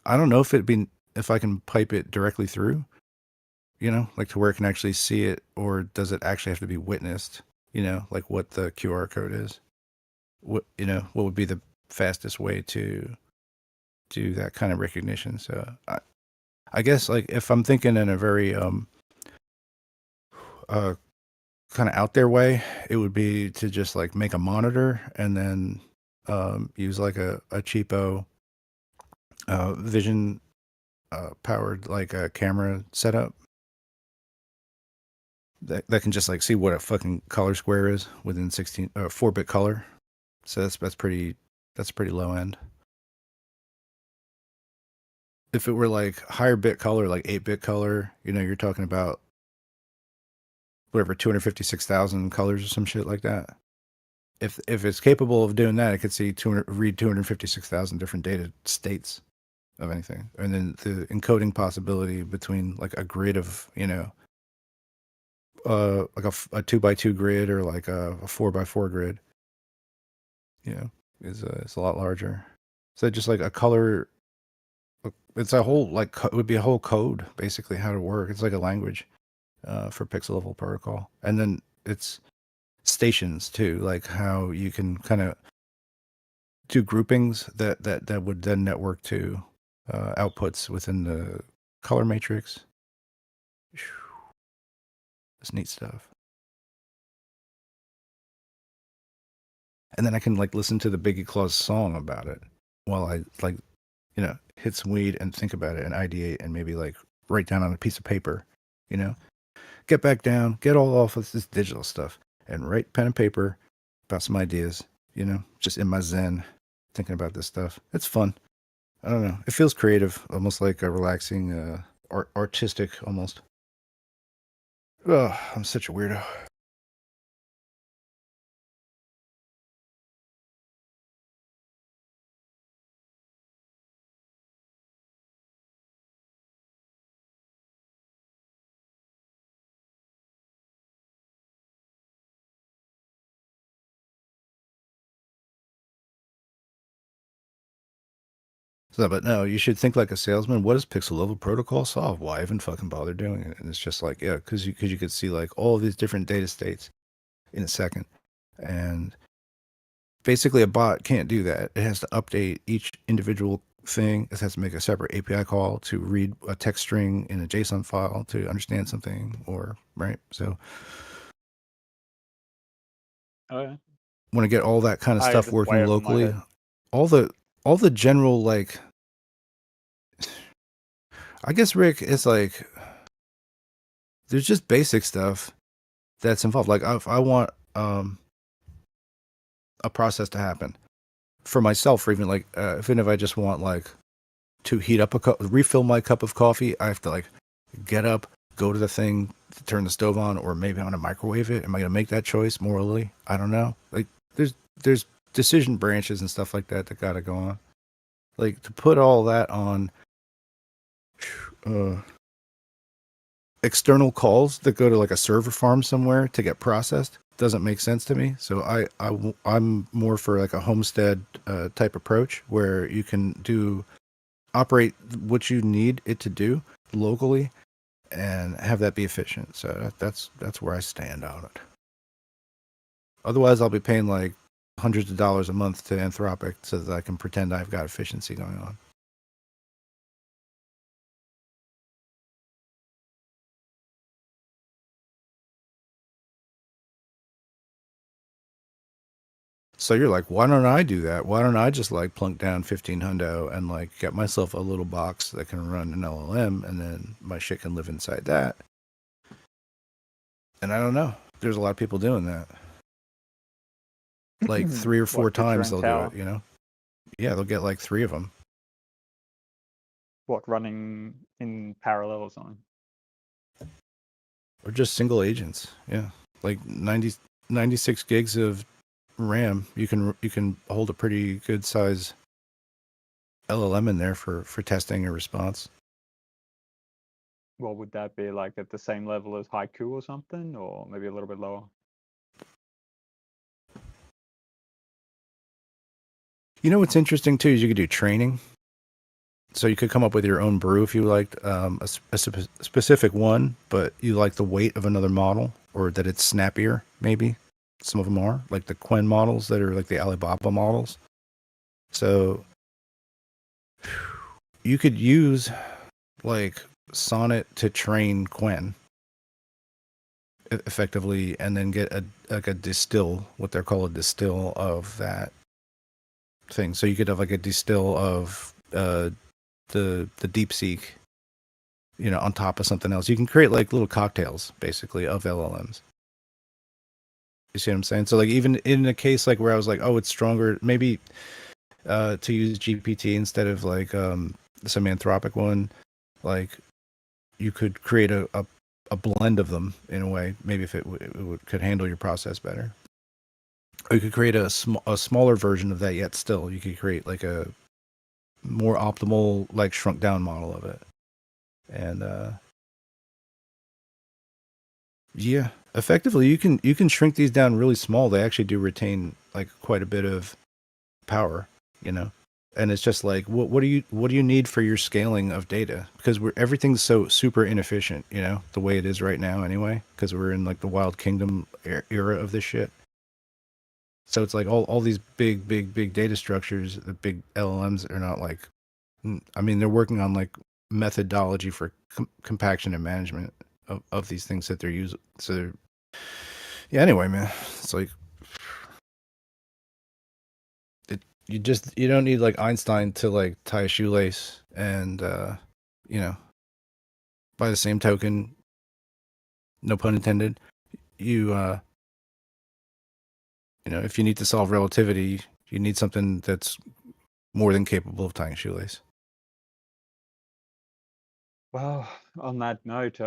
I don't know if I can pipe it directly through, like to where it can actually see it, or does it actually have to be witnessed, like what the QR code is. What would be the fastest way to do that kind of recognition. So I guess like if I'm thinking in a very kind of out there way, it would be to just like make a monitor and then use like a cheapo vision powered like a camera setup that can just like see what a fucking color square is within 4-bit color. So that's pretty low end. If it were like higher bit color, like 8-bit color, you're talking about whatever 256,000 colors or some shit like that. If it's capable of doing that, it could read 256,000 different data states of anything, and then the encoding possibility between like a grid of like a 2x2 grid or like a 4x4 grid, is a lot larger. So just like a color, it's a whole like it would be a whole code basically how to work. It's like a language for pixel level protocol, and then it's stations too, like how you can kind of do groupings that would then network to outputs within the color matrix. That's neat stuff. And then I can like listen to the Biggie Claus song about it while I like, hit some weed and think about it and ideate and maybe like write down on a piece of paper, get back down, get all off of this digital stuff and write pen and paper about some ideas, just in my zen, thinking about this stuff. It's fun. I don't know. It feels creative, almost like a relaxing, artistic almost. Oh, I'm such a weirdo. So, but no, you should think like a salesman. What does pixel level protocol solve? Why even fucking bother doing it? And it's just like, yeah, because you could see like all of these different data states in a second, and basically a bot can't do that. It has to update each individual thing. It has to make a separate API call to read a text string in a JSON file to understand something, or right. So, Oh yeah. want to get all that kind of stuff That's way working over my locally. head. All the general like, I guess Rick is like, there's just basic stuff that's involved. Like if I want a process to happen for myself, or even like even if I just want like to heat up refill my cup of coffee, I have to like get up, go to the thing, turn the stove on, or maybe I want to microwave it. Am I going to make that choice morally? I don't know. Like there's decision branches and stuff like that got to go on. Like to put all that on external calls that go to like a server farm somewhere to get processed doesn't make sense to me. So I'm more for like a homestead type approach where you can operate what you need it to do locally and have that be efficient. So that's where I stand on it. Otherwise, I'll be paying like hundreds of dollars a month to Anthropic so that I can pretend I've got efficiency going on. So you're like, why don't I do that? Why don't I just like plunk down 15 hundo and like get myself a little box that can run an LLM and then my shit can live inside that? And I don't know. There's a lot of people doing that. Like 3 or 4 times they'll do it, you know? Yeah, they'll get like 3 of them. What, running in parallel or something? Or just single agents. Yeah. Like 96 gigs of RAM. You can hold a pretty good size LLM in there for testing a response. What would that be, like at the same level as Haiku or something, or maybe a little bit lower? You know what's interesting too is you could do training. So you could come up with your own brew if you liked a specific one, but you like the weight of another model, or that it's snappier. Maybe some of them are like the Quen models that are like the Alibaba models. So you could use like Sonnet to train Quen effectively, and then get a distill, what they're called a distill of that thing. So you could have like a distill of the DeepSeek, you know, on top of something else. You can create like little cocktails basically of LLMs. You see what I'm saying? So like even in a case like where I was like, oh, it's stronger, maybe to use GPT instead of like some Anthropic one, like you could create a blend of them in a way, maybe if it could handle your process better. Or you could create a smaller version of that, yet still you could create like a more optimal, like shrunk down model of it. And yeah, effectively you can shrink these down really small. They actually do retain like quite a bit of power, you know. And it's just like, what do you need for your scaling of data? Because everything's so super inefficient, you know, the way it is right now anyway, because we're in like the wild kingdom era of this shit. So it's like all these big data structures, the big LLMs are not like, I mean, they're working on like methodology for compaction and management of these things that they're using. So yeah, anyway, man, it's like, you don't need like Einstein to like tie a shoelace, and you know, by the same token, no pun intended, you know, if you need to solve relativity, you need something that's more than capable of tying a shoelace. Well, on that note,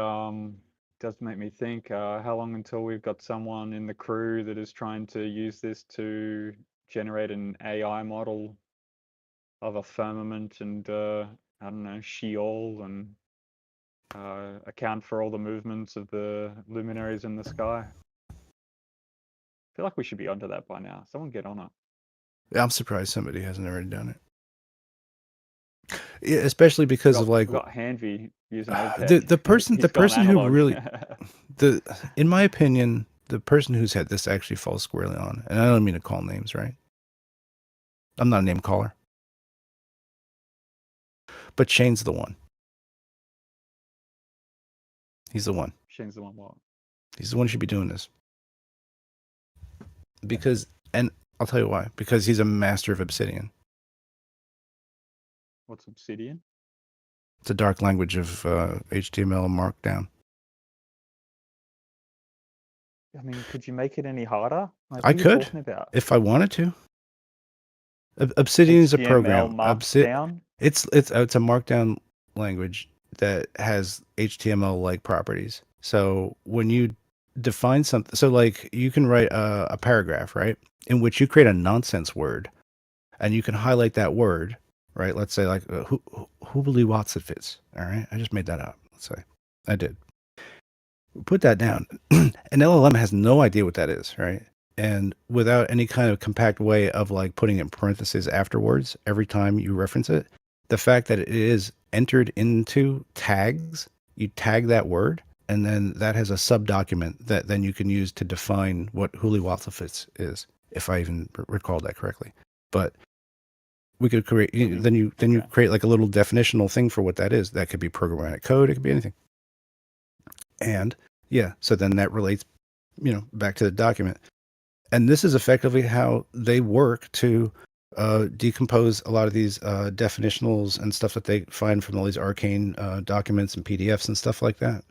does make me think, how long until we've got someone in the crew that is trying to use this to generate an AI model of a firmament and I don't know, Sheol, and account for all the movements of the luminaries in the sky? I feel like we should be onto that by now. Someone get on it. Yeah, I'm surprised somebody hasn't already done it. Yeah, especially We because of got, like we got Hanvy using OPEC. the He's gone who analog. really in my opinion, the person who's had this actually falls squarely on. And I don't mean to call names, right? I'm not a name caller. But Shane's the one. He's the one. Shane's the one. What? He's the one who should be doing this. Because, and I'll tell you why. Because he's a master of Obsidian. What's Obsidian? It's a dark language of HTML Markdown. I mean, could you make it any harder? Like, I what are you could, talking about? if I wanted to. Obsidian is a program. Markdown? It's a Markdown language that has HTML-like properties. So when you define something, so like you can write a paragraph, right, in which you create a nonsense word, and you can highlight that word, right? Let's say like Hoobly Watts it fits. All right, I just made that up. Let's say I did. Put that down. An LLM has no idea what that is, right? And without any kind of compact way of like putting it in parentheses afterwards every time you reference it, the fact that it is entered into tags, you tag that word, and then that has a sub-document that then you can use to define what Huliwatlafits is, if I even recall that correctly. But we could create, then you create like a little definitional thing for what that is. That could be programmatic code, it could be anything. And yeah, so then that relates, back to the document. And this is effectively how they work to decompose a lot of these definitionals and stuff that they find from all these arcane documents and PDFs and stuff like that.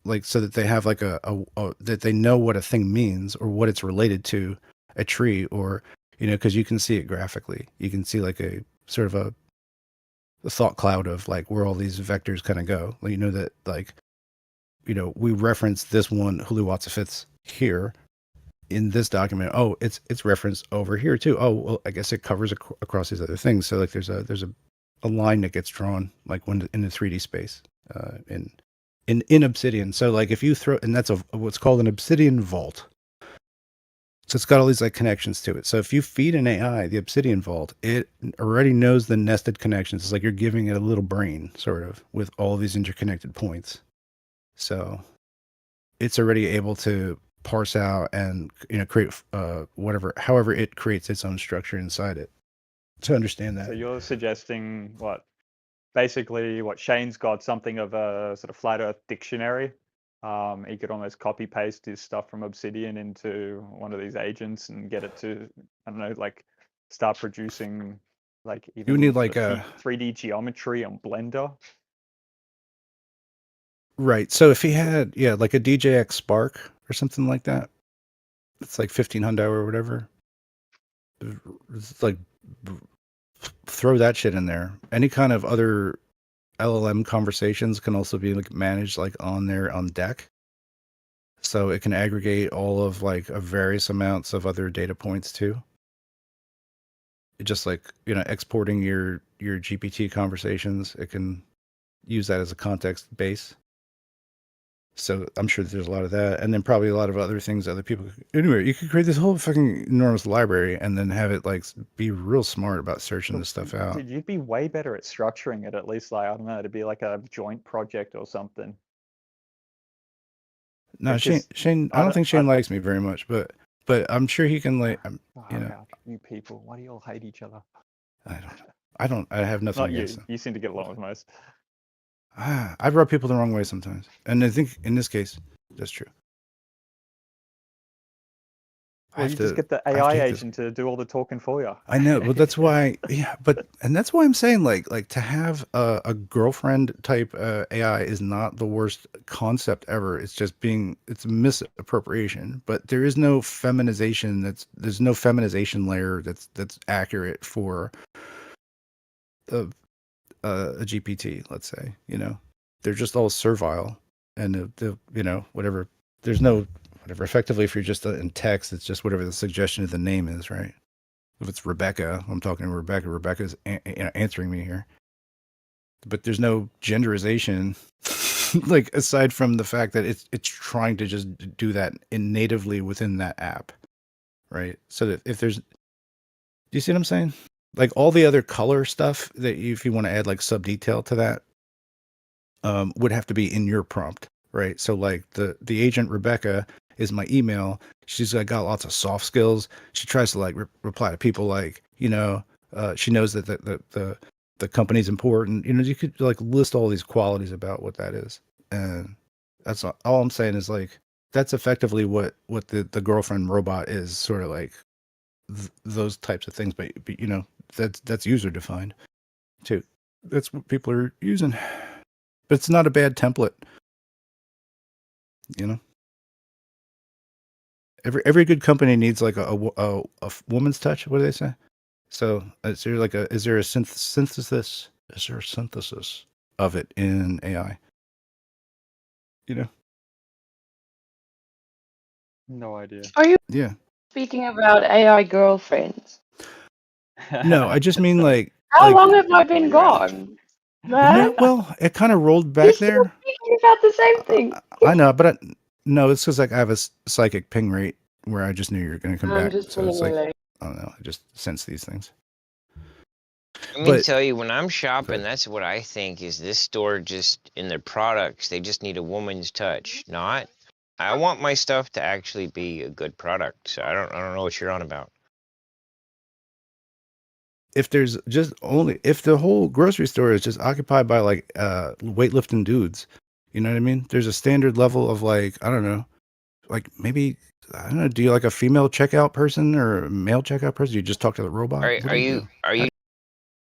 Like so that they have like that they know what a thing means or what it's related to, a tree, or because you can see it graphically. You can see like a sort of a thought cloud of like where all these vectors kind of go. That like we reference this one Huliwatlafits here in this document. Oh, it's referenced over here too. Oh, well, I guess it covers across these other things. So like there's a line that gets drawn like when in the 3D space in Obsidian. So like if you throw, and that's what's called an Obsidian vault. So it's got all these like connections to it. So if you feed an AI the Obsidian vault, it already knows the nested connections. It's like you're giving it a little brain sort of with all these interconnected points. So it's already able to parse out and create however it creates its own structure inside it to understand that. So you're suggesting basically what Shane's got something of a sort of flat earth dictionary. He could almost copy paste his stuff from Obsidian into one of these agents and get it to, I don't know, like start producing like even you need like a 3D geometry on Blender. Right. So if he had, like a DJX Spark or something like that, it's like 1500 or whatever. It's like throw that shit in there. Any kind of other LLM conversations can also be like managed like on deck. So it can aggregate all of like a various amounts of other data points too. It just like, exporting your GPT conversations, it can use that as a context base. So I'm sure there's a lot of that, and then probably a lot of other things other people. Anyway, you could create this whole fucking enormous library and then have it like be real smart about searching this stuff out. Dude, you'd be way better at structuring it. At least, like I don't know, to be like a joint project or something. No, Shane. I don't think Shane likes me very much, but I'm sure he can like. You people, why do you all hate each other? I don't. I have nothing against them. You seem to get along with most. I rub people the wrong way sometimes, and I think in this case, that's true. Well, you just get the AI agent to do all the talking for you. I know, but that's why, and that's why I'm saying like to have a girlfriend type AI is not the worst concept ever. It's just it's misappropriation, but there is no feminization. There's no feminization layer that's accurate for a GPT. Let's say, they're just all servile and whatever. There's no. Whatever. Effectively, if you're just in text, it's just whatever the suggestion of the name is, right? If it's Rebecca, I'm talking to Rebecca. Rebecca's answering me here. But there's no genderization, like aside from the fact that it's trying to just do that natively within that app, right? So that if there's, do you see what I'm saying? like all the other color stuff that if you want to add like sub detail to that, would have to be in your prompt, right? So like the agent Rebecca is my email. She's got lots of soft skills. She tries to like reply to people like, she knows that the company's important. You could like list all these qualities about what that is. And that's all I'm saying is like, that's effectively what the girlfriend robot is, sort of like those types of things. But that's user defined too. That's what people are using. But it's not a bad template. Every good company needs like a woman's touch. What do they say? So is there a synthesis? Is there a synthesis of it in AI? No idea. Are you Yeah. speaking about AI girlfriends? No, I just mean like. How like, long have I been gone? No, well, it kind of rolled We're back still there. speaking about the same thing. I know, but no, it's because like I have a psychic ping rate where I just knew you were going to come I'm back. just So it's pulling like, a leg. I don't know. I just sense these things. Let me But- tell you, when I'm shopping, but- that's what I think is this store just in their products. They just need a woman's touch. Not. I want my stuff to actually be a good product. So I don't know what you're on about. If there's just if the whole grocery store is just occupied by like weightlifting dudes, you know what I mean? There's a standard level of like, I don't know, like maybe, I don't know, do you like a female checkout person or a male checkout person? You just talk to the robot? What do you do? Are you